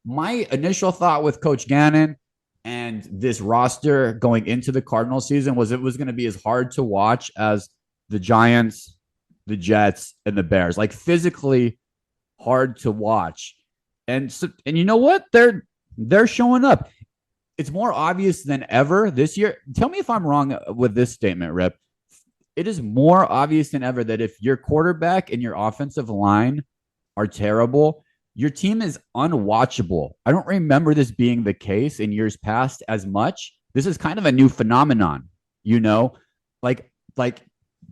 My initial thought with Coach Gannon and this roster going into the Cardinal season was it was going to be as hard to watch as the Giants, the Jets, and the Bears. Like physically hard to watch. And you know what? They're showing up. It's more obvious than ever this year. Tell me if I'm wrong with this statement, Rip. It is more obvious than ever that if your quarterback and your offensive line are terrible, your team is unwatchable. I don't remember this being the case in years past as much. This is kind of a new phenomenon, you know, like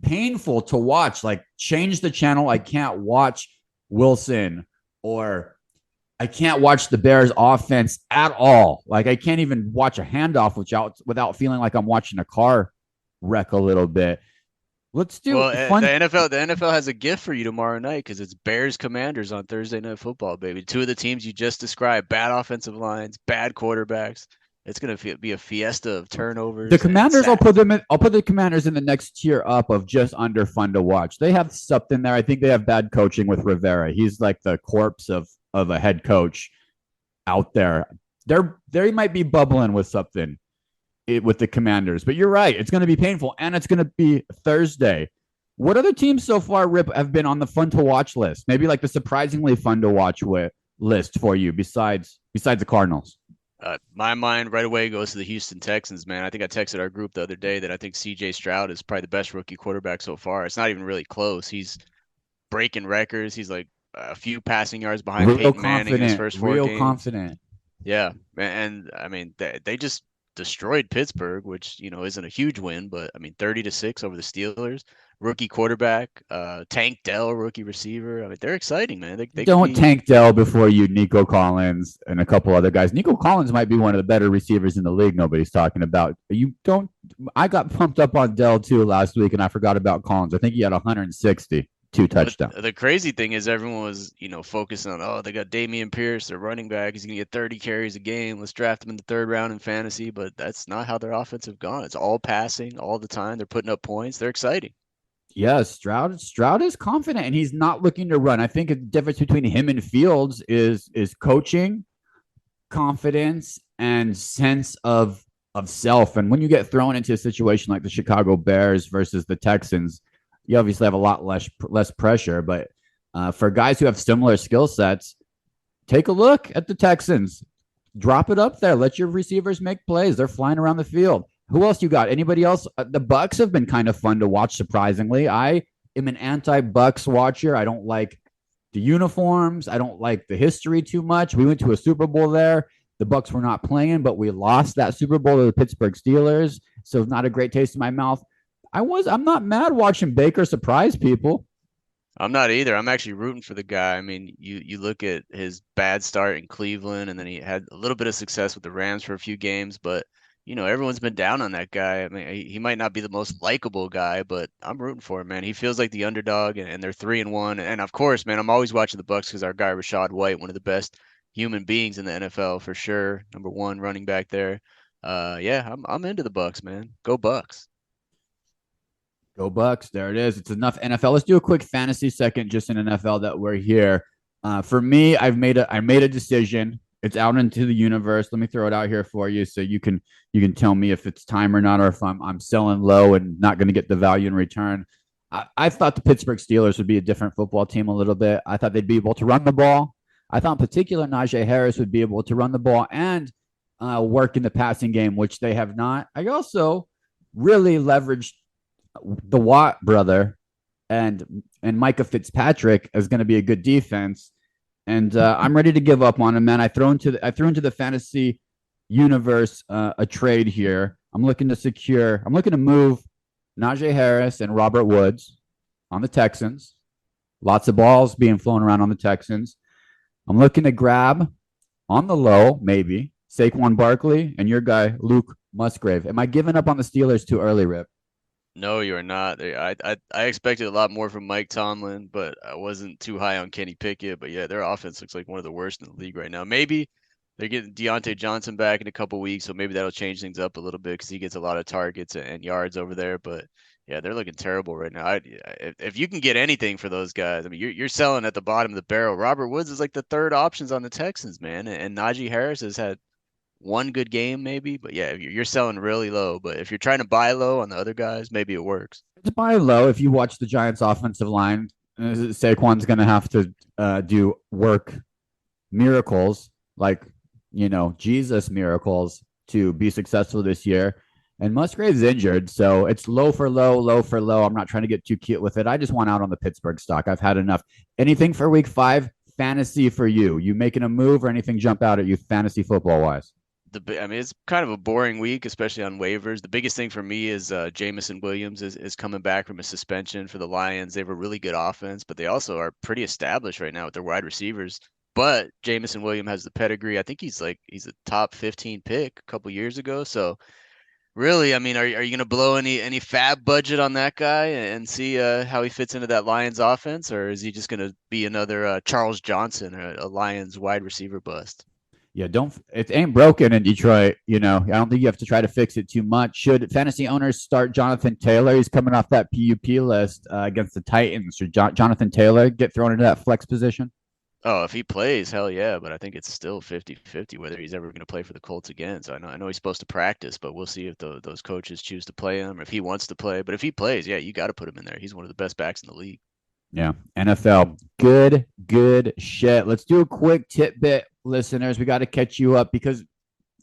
painful to watch, like change the channel. I can't watch Wilson or I can't watch the Bears offense at all. Like I can't even watch a handoff without feeling like I'm watching a car wreck a little bit. Let's do fun. The NFL has a gift for you tomorrow night because it's Bears Commanders on Thursday Night Football, baby. Two of the teams you just described, bad offensive lines, bad quarterbacks. It's going to be a fiesta of turnovers. The Commanders, I'll put the Commanders in the next tier up of just under fun to watch. They have something there. I think they have bad coaching with Rivera. He's like the corpse of a head coach out there. They might be bubbling with something with the Commanders, but you're right. It's going to be painful, and it's going to be Thursday. What other teams so far, Rip, have been on the fun to watch list? Maybe like the surprisingly fun to watch list for you besides the Cardinals? My mind right away goes to the Houston Texans, man. I think I texted our group the other day that I think C.J. Stroud is probably the best rookie quarterback so far. It's not even really close. He's breaking records. He's like a few passing yards behind Peyton Manning in his first 4 games. Real confident. Yeah, and I mean they just destroyed Pittsburgh, which isn't a huge win, but I mean 30-6 over the Steelers. Rookie quarterback, Tank Dell, rookie receiver. I mean they're exciting, man. They don't Tank Dell before you Nico Collins and a couple other guys. Nico Collins might be one of the better receivers in the league. Nobody's talking about. I got pumped up on Dell too last week, and I forgot about Collins. I think he had 160. 2 touchdowns. The crazy thing is everyone was, focusing on, they got Damian Pierce, their running back. He's going to get 30 carries a game. Let's draft him in the 3rd round in fantasy. But that's not how their offense have gone. It's all passing all the time. They're putting up points. They're exciting. Yes, Stroud is confident, and he's not looking to run. I think the difference between him and Fields is coaching, confidence, and sense of of self. And when you get thrown into a situation like the Chicago Bears versus the Texans, you obviously have a lot less pressure. But for guys who have similar skill sets, take a look at the Texans. Drop it up there. Let your receivers make plays. They're flying around the field. Who else you got? Anybody else? The Bucks have been kind of fun to watch, surprisingly. I am an anti-Bucks watcher. I don't like the uniforms. I don't like the history too much. We went to a Super Bowl there. The Bucks were not playing, but we lost that Super Bowl to the Pittsburgh Steelers. So it's not a great taste in my mouth. I'm not mad watching Baker surprise people. I'm not either. I'm actually rooting for the guy. I mean, you look at his bad start in Cleveland, and then he had a little bit of success with the Rams for a few games, but everyone's been down on that guy. I mean, he might not be the most likable guy, but I'm rooting for him, man. He feels like the underdog, and they're 3-1. And of course, man, I'm always watching the Bucks because our guy Rashad White, one of the best human beings in the NFL for sure, number one running back there. Yeah, I'm into the Bucks, man. Go Bucks. Go Bucks. There it is. It's enough NFL. Let's do a quick fantasy second just in NFL that we're here. For me, I made a decision. It's out into the universe. Let me throw it out here for you so you can tell me if it's time or not, or if I'm selling low and not going to get the value in return. I thought the Pittsburgh Steelers would be a different football team a little bit. I thought they'd be able to run the ball. I thought in particular Najee Harris would be able to run the ball and work in the passing game, which they have not. I also really leveraged the Watt brother and Micah Fitzpatrick is going to be a good defense. And I'm ready to give up on him, man. I threw into the fantasy universe a trade here. I'm looking to move Najee Harris and Robert Woods on the Texans. Lots of balls being flown around on the Texans. I'm looking to grab on the low, maybe, Saquon Barkley and your guy, Luke Musgrave. Am I giving up on the Steelers too early, Rip? No, you are not. I expected a lot more from Mike Tomlin, but I wasn't too high on Kenny Pickett. But yeah, their offense looks like one of the worst in the league right now. Maybe they're getting Deontay Johnson back in a couple weeks, so maybe that'll change things up a little bit because he gets a lot of targets and yards over there. But yeah, they're looking terrible right now. If you can get anything for those guys, I mean, you're selling at the bottom of the barrel. Robert Woods is like the third options on the Texans, man, and Najee Harris has had one good game maybe, but yeah, you're selling really low. But if you're trying to buy low on the other guys, maybe it works. To buy low, if you watch the Giants' offensive line, Saquon's going to have to do work miracles, like Jesus miracles, to be successful this year. And Musgrave's injured, so it's low for low, low for low. I'm not trying to get too cute with it. I just want out on the Pittsburgh stock. I've had enough. Anything for week 5? Fantasy for you? You making a move or anything jump out at you fantasy football wise? I mean, it's kind of a boring week, especially on waivers. The biggest thing for me is Jameson Williams is coming back from a suspension for the Lions. They have a really good offense, but they also are pretty established right now with their wide receivers. But Jameson Williams has the pedigree. I think he's a top 15 pick a couple years ago. So really, I mean, are you going to blow any fab budget on that guy and see how he fits into that Lions offense, or is he just going to be another Charles Johnson, or a Lions wide receiver bust? Yeah, it ain't broken in Detroit. I don't think you have to try to fix it too much. Should fantasy owners start Jonathan Taylor? He's coming off that PUP list against the Titans. Should Jonathan Taylor get thrown into that flex position? Oh, if he plays, hell yeah. But I think it's still 50-50 whether he's ever going to play for the Colts again. So I know he's supposed to practice, but we'll see if those coaches choose to play him, or if he wants to play. But if he plays, yeah, you got to put him in there. He's one of the best backs in the league. Yeah, NFL. Good shit. Let's do a quick tidbit, listeners. We got to catch you up because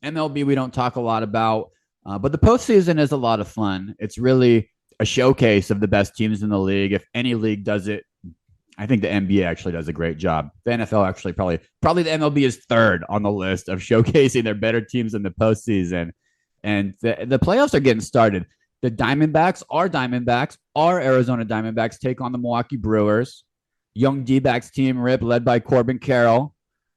MLB we don't talk a lot about, but the postseason is a lot of fun. It's really a showcase of the best teams in the league. If any league does it, I think the NBA actually does a great job. The NFL actually probably the MLB is third on the list of showcasing their better teams in the postseason. And the playoffs are getting started. The Diamondbacks, our Arizona Diamondbacks take on the Milwaukee Brewers. Young D-backs team, Rip, led by Corbin Carroll.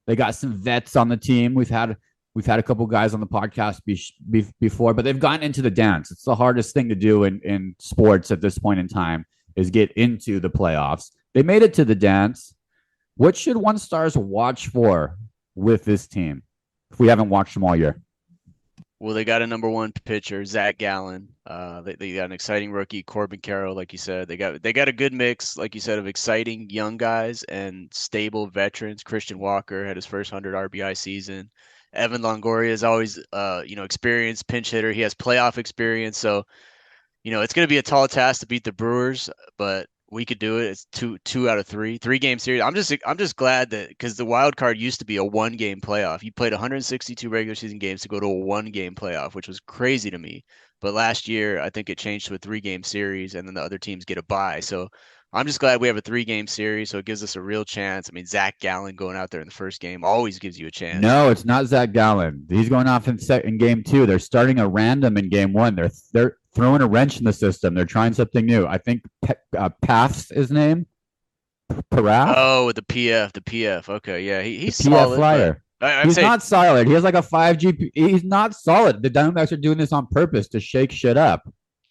They got some vets on the team. We've had a couple guys on the podcast before, but they've gotten into the dance. It's the hardest thing to do in sports at this point in time is get into the playoffs. They made it to the dance. What should one stars watch for with this team if we haven't watched them all year? Well, they got a number one pitcher, Zach Gallen. They got an exciting rookie, Corbin Carroll, like you said. They got a good mix, like you said, of exciting young guys and stable veterans. Christian Walker had his first 100 RBI season. Evan Longoria is always, experienced pinch hitter. He has playoff experience. So, it's going to be a tall task to beat the Brewers, but we could do it. It's two out of 3-game series. I'm just glad that, because the wild card used to be a 1-game playoff. You played 162 regular season games to go to a 1-game playoff, which was crazy to me. But last year, I think it changed to a 3-game series, and then the other teams get a bye. So I'm just glad we have a 3-game series, so it gives us a real chance. I mean, Zach Gallen going out there in the first game always gives you a chance. No, it's not Zach Gallen. He's going off in game 2. They're starting a random in game 1. They're throwing a wrench in the system. They're trying something new. I think Path's his name. Parath? Oh, the PF. Okay, yeah, he's PF solid. flyer. He's not solid. He has like a 5 GP. He's not solid. The Diamondbacks are doing this on purpose to shake shit up.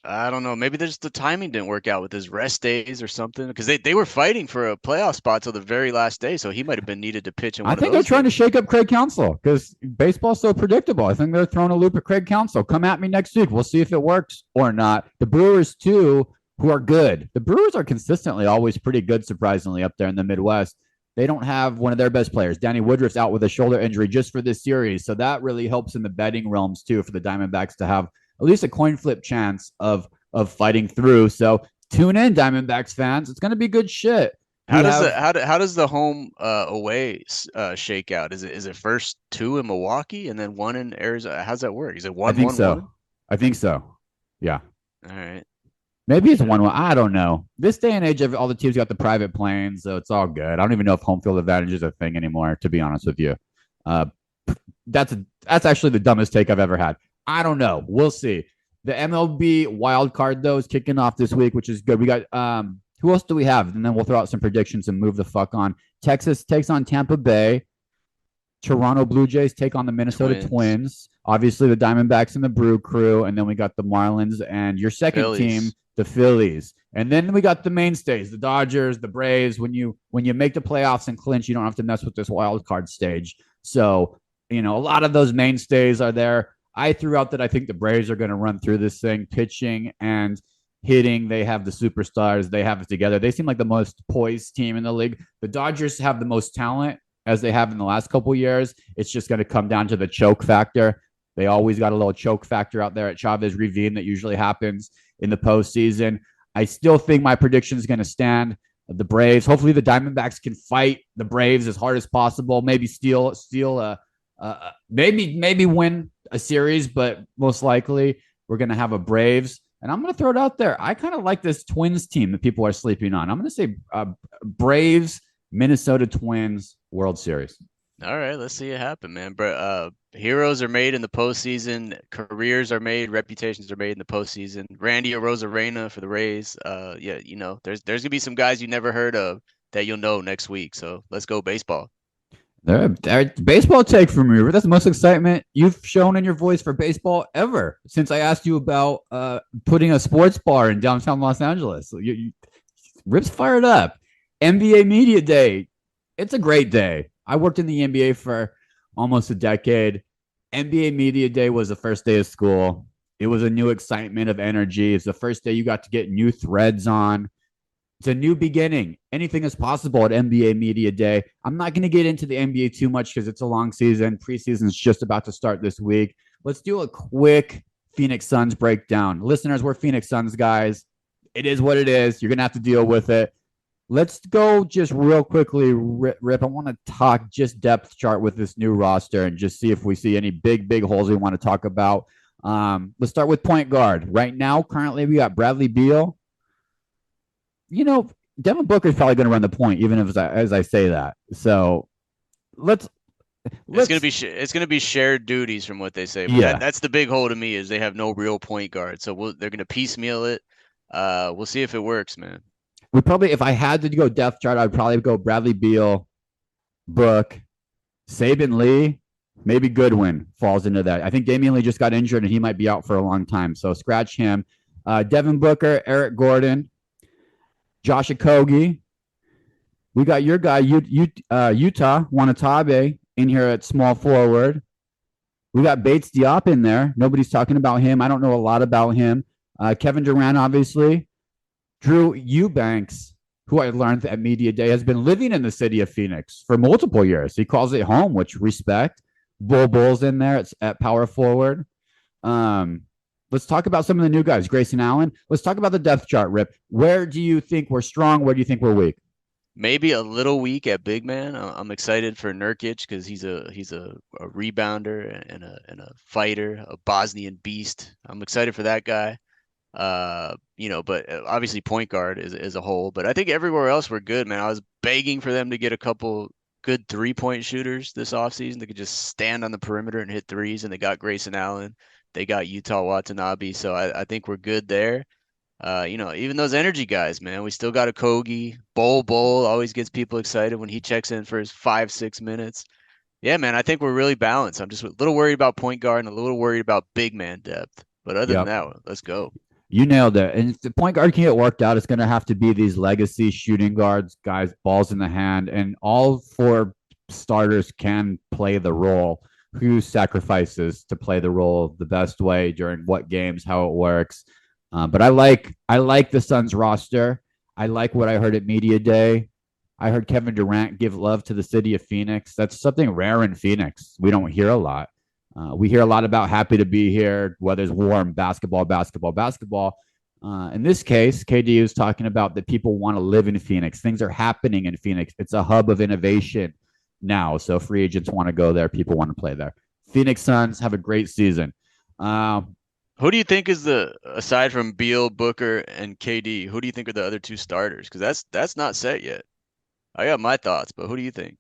I don't know. Maybe the timing didn't work out with his rest days or something, because they were fighting for a playoff spot till the very last day, so he might have been needed to pitch in one I think they're trying to shake up Craig Counsell because baseball's so predictable. I think they're throwing a loop at Craig Counsell. Come at me next week. We'll see if it works or not. The Brewers, too, who are good. The Brewers are consistently always pretty good, surprisingly, up there in the Midwest. They don't have one of their best players. Danny Woodruff's out with a shoulder injury just for this series, so that really helps in the betting realms, too, for the Diamondbacks to have at least a coin flip chance of fighting through. So tune in, Diamondbacks fans. It's going to be good shit. How does the home away shake out? Is it first 2 in Milwaukee and then 1 in Arizona? How's that work? Is it 1-1? I think so. Yeah. All right. Maybe it's 1-1. I don't know. This day and age, all the teams got the private planes, so it's all good. I don't even know if home field advantage is a thing anymore, to be honest with you. That's actually the dumbest take I've ever had. I don't know. We'll see. The MLB wild card, though, is kicking off this week, which is good. We got who else do we have? And then we'll throw out some predictions and move the fuck on. Texas takes on Tampa Bay. Toronto Blue Jays take on the Minnesota Twins. Obviously, the Diamondbacks and the Brew Crew. And then we got the Marlins and your second team, the Phillies. And then we got the mainstays, the Dodgers, the Braves. When you make the playoffs and clinch, you don't have to mess with this wild card stage. So, a lot of those mainstays are there. I threw out that I think the Braves are going to run through this thing, pitching and hitting. They have the superstars. They have it together. They seem like the most poised team in the league. The Dodgers have the most talent, as they have in the last couple of years. It's just going to come down to the choke factor. They always got a little choke factor out there at Chavez Ravine that usually happens in the postseason. I still think my prediction is going to stand. The Braves, hopefully the Diamondbacks can fight the Braves as hard as possible. Maybe steal maybe win a series, but most likely we're going to have a Braves. And I'm going to throw it out there. I kind of like this Twins team that people are sleeping on. I'm going to say Braves, Minnesota Twins, World Series. All right, let's see it happen, man. But heroes are made in the postseason. Careers are made. Reputations are made in the postseason. Randy Arozarena for the Rays. There's going to be some guys you never heard of that you'll know next week. So let's go baseball. Baseball take from you. That's the most excitement you've shown in your voice for baseball ever since I asked you about putting a sports bar in downtown Los Angeles. Rip's fired up. NBA Media Day. It's a great day. I worked in the NBA for almost a decade. NBA Media Day was the first day of school. It was a new excitement of energy. It's the first day you got to get new threads on. It's a new beginning. Anything is possible at NBA Media Day. I'm not going to get into the NBA too much because it's a long season. Preseason is just about to start this week. Let's do a quick Phoenix Suns breakdown. Listeners, we're Phoenix Suns guys. It is what it is. You're going to have to deal with it. Let's go just real quickly, Rip. I want to talk just depth chart with this new roster and just see if we see any big holes we want to talk about. Let's start with point guard. Right now, currently, we got Bradley Beal. Devin Booker is probably going to run the point, even if as I say that. So let's it's going to be shared duties from what they say. But yeah, that's the big hole to me is they have no real point guard. So they're going to piecemeal it. We'll see if it works, man. If I had to go depth chart, I'd probably go Bradley Beal, Book, Saban Lee, maybe Goodwin falls into that. I think Damian Lee just got injured and he might be out for a long time. So scratch him. Devin Booker, Eric Gordon, Josh Okogie. We got your guy, Utah Wanatabe, in here at small forward. We got Bates Diop in there. Nobody's talking about him. I don't know a lot about him. Kevin Durant, obviously. Drew Eubanks, who I learned at Media Day, has been living in the city of Phoenix for multiple years. He calls it home, which respect. Bull's in there at power forward. Let's talk about some of the new guys. Grayson Allen. Let's talk about the depth chart, Rip. Where do you think we're strong? Where do you think we're weak? Maybe a little weak at big man. I'm excited for Nurkic because he's a rebounder and a fighter, a Bosnian beast. I'm excited for that guy. But obviously point guard is a whole. But I think everywhere else we're good, man. I was begging for them to get a couple good 3-point shooters this offseason that could just stand on the perimeter and hit threes, and they got Grayson Allen. They got Utah Watanabe. So I think we're good there. Even those energy guys, man, we still got a Kogi. Bull always gets people excited when he checks in for his 5-6 minutes. Yeah, man, I think we're really balanced. I'm just a little worried about point guard and a little worried about big man depth. But other than that, let's go. You nailed it. And if the point guard can get worked out, it's going to have to be these legacy shooting guards, guys, balls in the hand, and all 4 starters can play the role. Who sacrifices to play the role the best way during what games, how it works. But I like the Suns roster. I like what I heard at Media Day. I heard Kevin Durant give love to the city of Phoenix. That's something rare in Phoenix. We don't hear a lot. We hear a lot about happy to be here, weather's warm, basketball. In this case, KD is talking about that people want to live in Phoenix. Things are happening in Phoenix. It's a hub of innovation now. So free agents want to go there. People want to play there. Phoenix Suns have a great season. Who do you think is aside from Beal, Booker, and KD, who do you think are the other 2 starters? Because that's not set yet. I got my thoughts, but who do you think?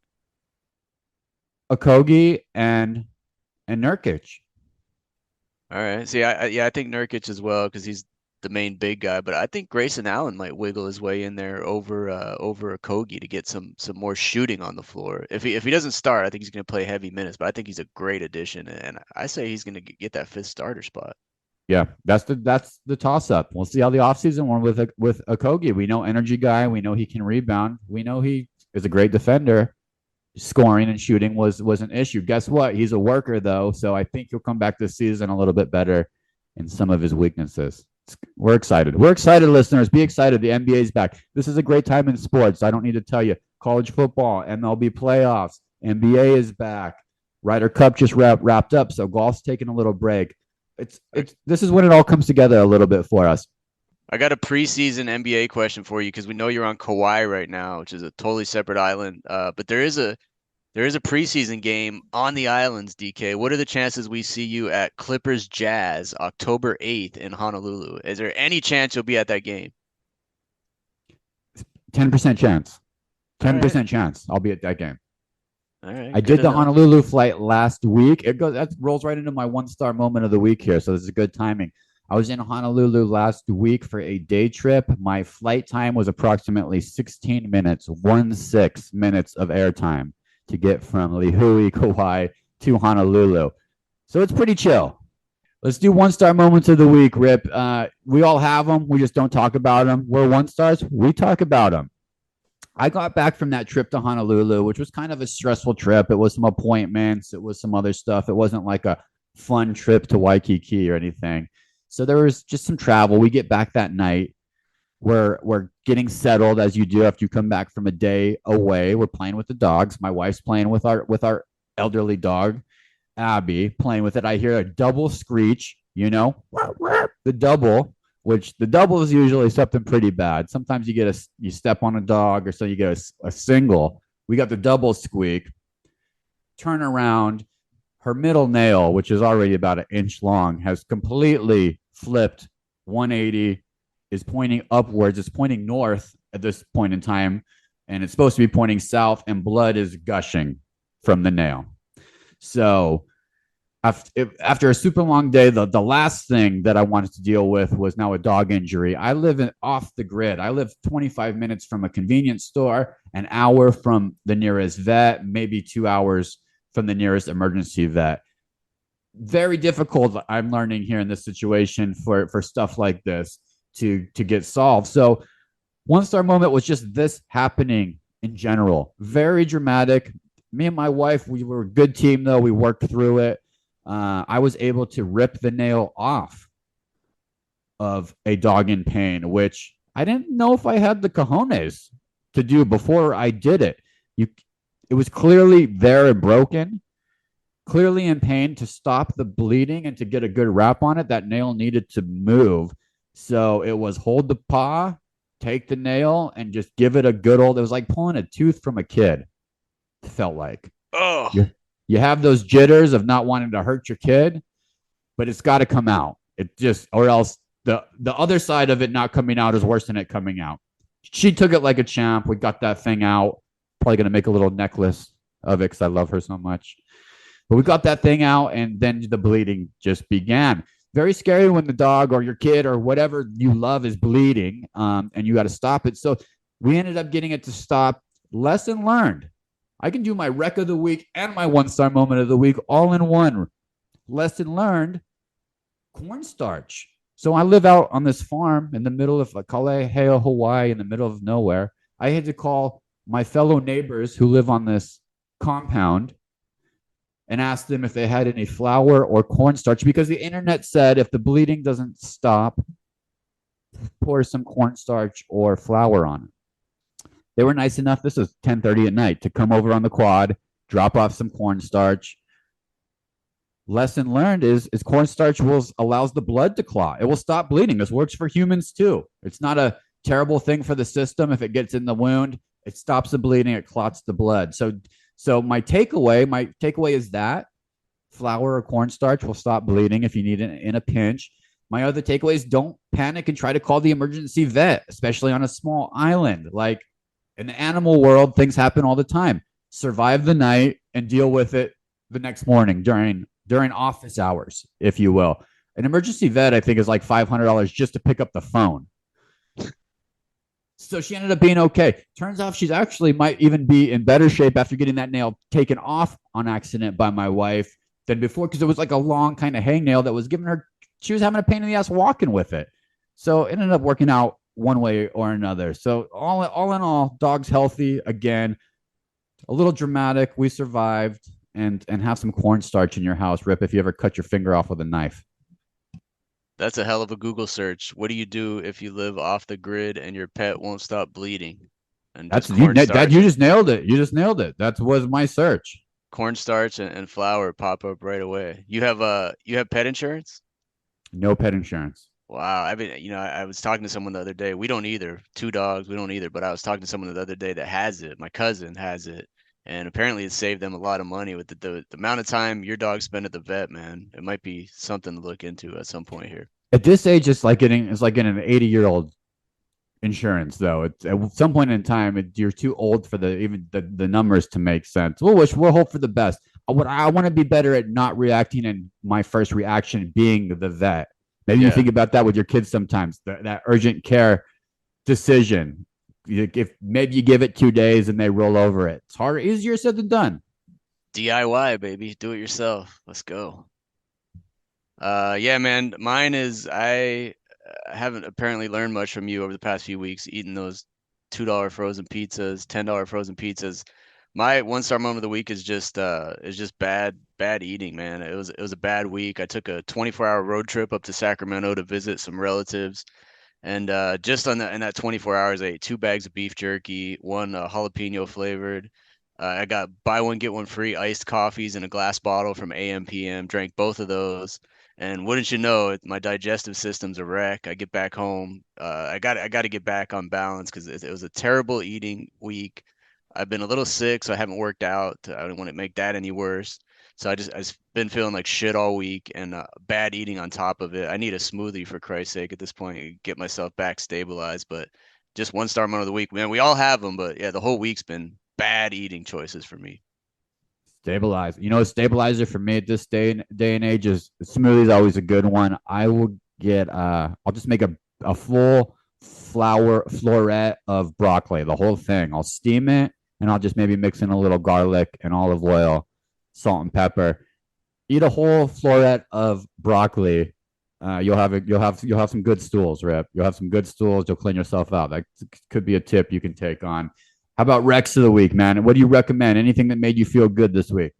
Okogie and Nurkic. All right. See, I think Nurkic as well because he's the main big guy, but I think Grayson Allen might wiggle his way in there over Okogie to get some more shooting on the floor. If he doesn't start, I think he's going to play heavy minutes, but I think he's a great addition, and I say he's going to get that 5th starter spot. Yeah, that's the toss up. We'll see how the offseason went with Okogie. We know energy guy. We know he can rebound. We know he is a great defender. Scoring and shooting was an issue. Guess what? He's a worker though, so I think he'll come back this season a little bit better in some of his weaknesses. We're excited. We're excited, listeners. Be excited. The NBA is back. This is a great time in sports. I don't need to tell you. College football, MLB playoffs, NBA is back. Ryder Cup just wrapped up, so golf's taking a little break. This is when it all comes together a little bit for us. I got a preseason NBA question for you because we know you're on Kauai right now, which is a totally separate island. But there is a preseason game on the islands, DK. What are the chances we see you at Clippers Jazz October 8th in Honolulu? Is there any chance you'll be at that game? 10% chance. 10% chance I'll be at that game. All right. I did the Honolulu flight last week. That rolls right into my 1-star moment of the week here, so this is good timing. I was in Honolulu last week for a day trip. My flight time was approximately 16 minutes, 16 minutes of airtime to get from Lihue, Kauai to Honolulu. So it's pretty chill. Let's do 1-star moments of the week, Rip. We all have them. We just don't talk about them. We're 1-stars. We talk about them. I got back from that trip to Honolulu, which was kind of a stressful trip. It was some appointments. It was some other stuff. It wasn't like a fun trip to Waikiki or anything. So there was just some travel. We get back that night. We're getting settled as you do after you come back from a day away. We're playing with the dogs. My wife's playing with our elderly dog, Abby, playing with it. I hear a double screech, the double, which the double is usually something pretty bad. Sometimes you step on a dog or so you get a single. We got the double squeak. Turn around. Her middle nail, which is already about an inch long, has completely flipped 180, is pointing upwards. It's pointing north at this point in time, and it's supposed to be pointing south, and blood is gushing from the nail. So after a super long day, the last thing that I wanted to deal with was now a dog injury. I live off the grid. I live 25 minutes from a convenience store, an hour from the nearest vet, maybe 2 hours from the nearest emergency vet. Very difficult, I'm learning here in this situation for stuff like this to get solved. So 1-star moment was just this happening in general. Very dramatic. Me and my wife, we were a good team though. We worked through it. I was able to rip the nail off of a dog in pain, which I didn't know if I had the cojones to do before I did it. It was clearly there and broken. clearly in pain. To stop the bleeding and to get a good wrap on it, that nail needed to move. So it was hold the paw, take the nail, and just give it a good old. It was like pulling a tooth from a kid. It felt like Oh, you have those jitters of not wanting to hurt your kid, but it's got to come out. It just, or else the other side of it not coming out is worse than it coming out. She took it like a champ. We got that thing out. Probably gonna make a little necklace of it because I love her so much. But we got that thing out, and then the bleeding just began. Very scary when the dog or your kid or whatever you love is bleeding, and you got to stop it. So we ended up getting it to stop. Lesson learned. I can do my wreck of the week and my 1-star moment of the week all in one. Lesson learned, cornstarch. So I live out on this farm in the middle of Kaleheo, Hawaii, in the middle of nowhere. I had to call my fellow neighbors who live on this compound and ask them if they had any flour or cornstarch, because the internet said if the bleeding doesn't stop, pour some cornstarch or flour on it. They were nice enough. This was 10:30 at night to come over on the quad, drop off some cornstarch. Lesson learned is cornstarch allows the blood to clot. It will stop bleeding. This works for humans too. It's not a terrible thing for the system. If it gets in the wound, it stops the bleeding. It clots the blood. So my takeaway is that flour or cornstarch will stop bleeding if you need it in a pinch. My other takeaway is don't panic and try to call the emergency vet, especially on a small island. Like in the animal world, things happen all the time. Survive the night and deal with it the next morning during office hours, if you will. An emergency vet, I think, is like $500 just to pick up the phone. So she ended up being okay. Turns out she's actually might even be in better shape after getting that nail taken off on accident by my wife than before, because it was like a long kind of hangnail that was giving her, she was having a pain in the ass walking with it. So it ended up working out one way or another. So all in all, dog's healthy again. A little dramatic. We survived. And have some cornstarch in your house, Rip, if you ever cut your finger off with a knife. that's a hell of a Google search. What do you do if you live off the grid and your pet won't stop bleeding? And That's you just nailed it. You just nailed it. That was my search. Cornstarch and flour pop up right away. You have pet insurance? No pet insurance. Wow. I was talking to someone the other day. We don't either. 2 dogs, we don't either. But I was talking to someone the other day that has it. My cousin has it. And apparently it saved them a lot of money with the amount of time your dogs spend at the vet, man. It might be something to look into at some point here. At this age, it's like getting an 80-year-old insurance, though. It's at some point in time, you're too old for the numbers to make sense. We'll hope for the best. I want to be better at not reacting, and my first reaction being the vet. Maybe you think about that with your kids sometimes. That urgent care decision. If maybe you give it 2 days and they roll over it, it's harder, easier said than done. DIY, baby, do it yourself. Let's go. Yeah, man. Mine is I haven't apparently learned much from you over the past few weeks, eating those $2 frozen pizzas, $10 frozen pizzas. My 1-star moment of the week is just bad eating, man. It was a bad week. I took a 24-hour road trip up to Sacramento to visit some relatives. And just in that 24 hours, I ate 2 bags of beef jerky, one jalapeno flavored. I got buy one, get one free iced coffees in a glass bottle from AM PM, drank both of those. And wouldn't you know, my digestive system's a wreck. I get back home. I got to get back on balance because it was a terrible eating week. I've been a little sick, so I haven't worked out. I don't want to make that any worse. So I've been feeling like shit all week and bad eating on top of it. I need a smoothie for Christ's sake at this point, get myself back stabilized. But just 1-star moment of the week, man. We all have them, but yeah, the whole week's been bad eating choices for me. Stabilize. A stabilizer for me at this day and age is smoothie is always a good one. I will get I'll just make a full floret of broccoli, the whole thing. I'll steam it and I'll just maybe mix in a little garlic and olive oil, salt and pepper. Eat a whole floret of broccoli. You'll have some good stools, Rip. You'll have some good stools. You'll clean yourself out. That could be a tip you can take on. How about Rex of the week, man? What do you recommend? Anything that made you feel good this week?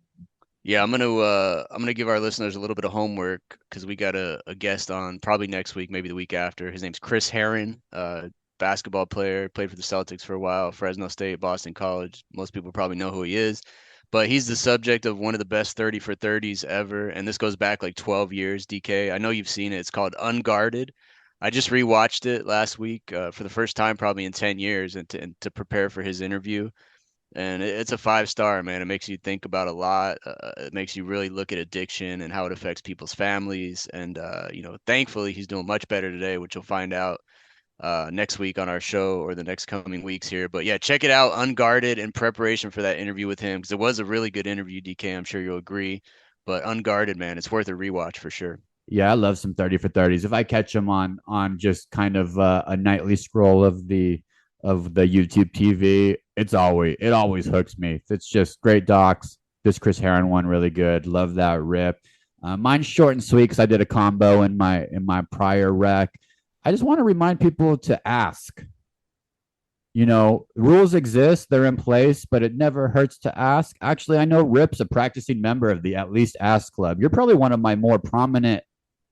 Yeah, I'm gonna give our listeners a little bit of homework because we got a guest on probably next week, maybe the week after. His name's Chris Herron, basketball player, played for the Celtics for a while, Fresno State, Boston College. Most people probably know who he is. but he's the subject of one of the best 30 for 30s ever. And this goes back like 12 years, DK. I know you've seen it. It's called Unguarded. I just rewatched it last week for the first time probably in 10 years and to prepare for his interview. And it's a 5-star, man. It makes you think about a lot. It makes you really look at addiction and how it affects people's families. And, thankfully he's doing much better today, which you'll find out next week on our show or the next coming weeks here. But yeah, check it out, Unguarded, in preparation for that interview with him, because it was a really good interview, DK. I'm sure you'll agree. But Unguarded, man, it's worth a rewatch for sure. Yeah, I love some 30 for 30s. If I catch them on just kind of a nightly scroll of the YouTube TV, it always hooks me. It's just great docs. This Chris Herron one really good. Love that rip. Mine's short and sweet because I did a combo in my prior rec. I just want to remind people to ask. Rules exist, they're in place, but it never hurts to ask. Actually, I know Rip's a practicing member of the At Least Ask Club. You're probably one of my more prominent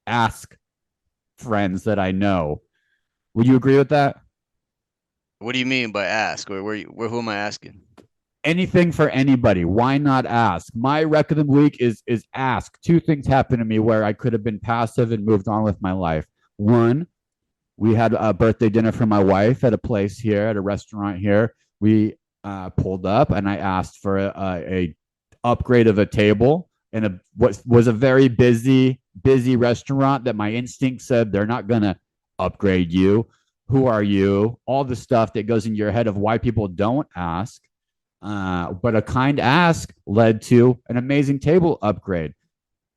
ask friends that I know. Would you agree with that? What do you mean by ask? Who am I asking? Anything for anybody. Why not ask? My rec of the week is ask. 2 things happened to me where I could have been passive and moved on with my life. One, we had a birthday dinner for my wife at a place here, at a restaurant here. We pulled up and I asked for a upgrade of a table in what was a very busy restaurant that my instinct said they're not going to upgrade you. Who are you? All the stuff that goes into your head of why people don't ask. But a kind ask led to an amazing table upgrade.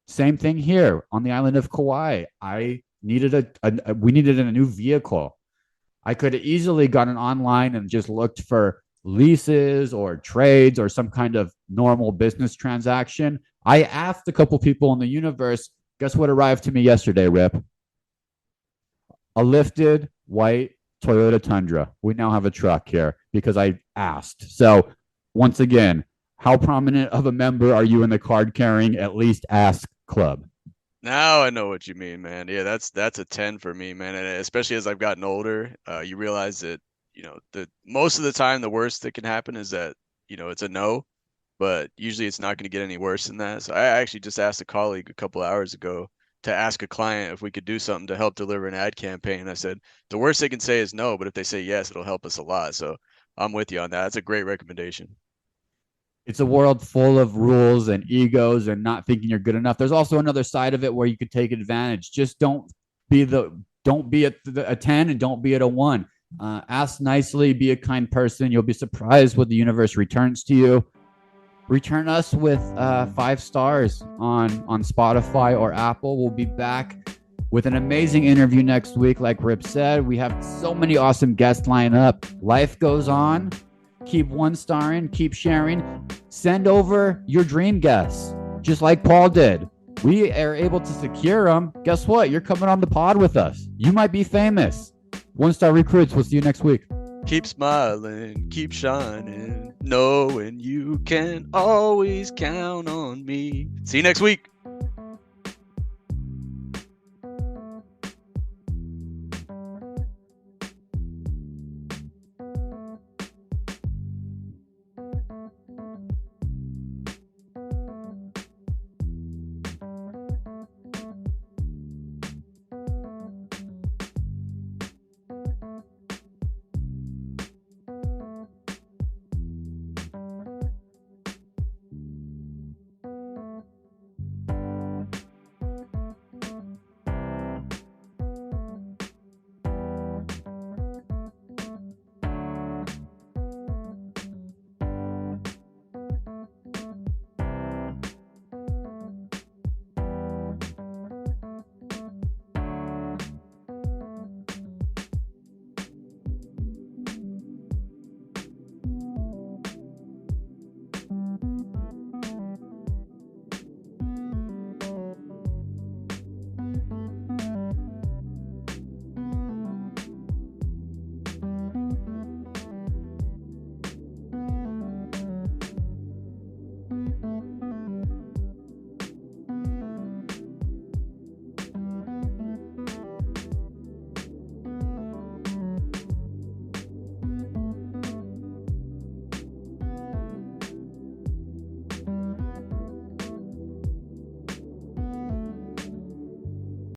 Same thing here on the island of Kauai. We needed a new vehicle. I could have easily gotten online and just looked for leases or trades or some kind of normal business transaction. I asked a couple people in the universe. Guess what arrived to me yesterday, Rip? A lifted white Toyota Tundra. We now have a truck here because I asked. So once again, how prominent of a member are you in the card carrying At Least Ask Club? Now I know what you mean, man. Yeah, that's a 10 for me, man. And especially as I've gotten older, you realize that, the most of the time the worst that can happen is that, it's a no, but usually it's not going to get any worse than that. So I actually just asked a colleague a couple of hours ago to ask a client if we could do something to help deliver an ad campaign. I said, the worst they can say is no, but if they say yes, it'll help us a lot. So I'm with you on that. That's a great recommendation. It's a world full of rules and egos and not thinking you're good enough. There's also another side of it where you could take advantage. Just don't be a 10 and don't be at a 1. Ask nicely, be a kind person. You'll be surprised what the universe returns to you. Return us with 5 stars on Spotify or Apple. We'll be back with an amazing interview next week. Like Rip said, we have so many awesome guests lined up. Life goes on. Keep 1-starring, keep sharing. Send over your dream guests, just like Paul did. We are able to secure them. Guess what? You're coming on the pod with us. You might be famous. 1-star recruits. We'll see you next week. Keep smiling, keep shining, knowing you can always count on me. See you next week.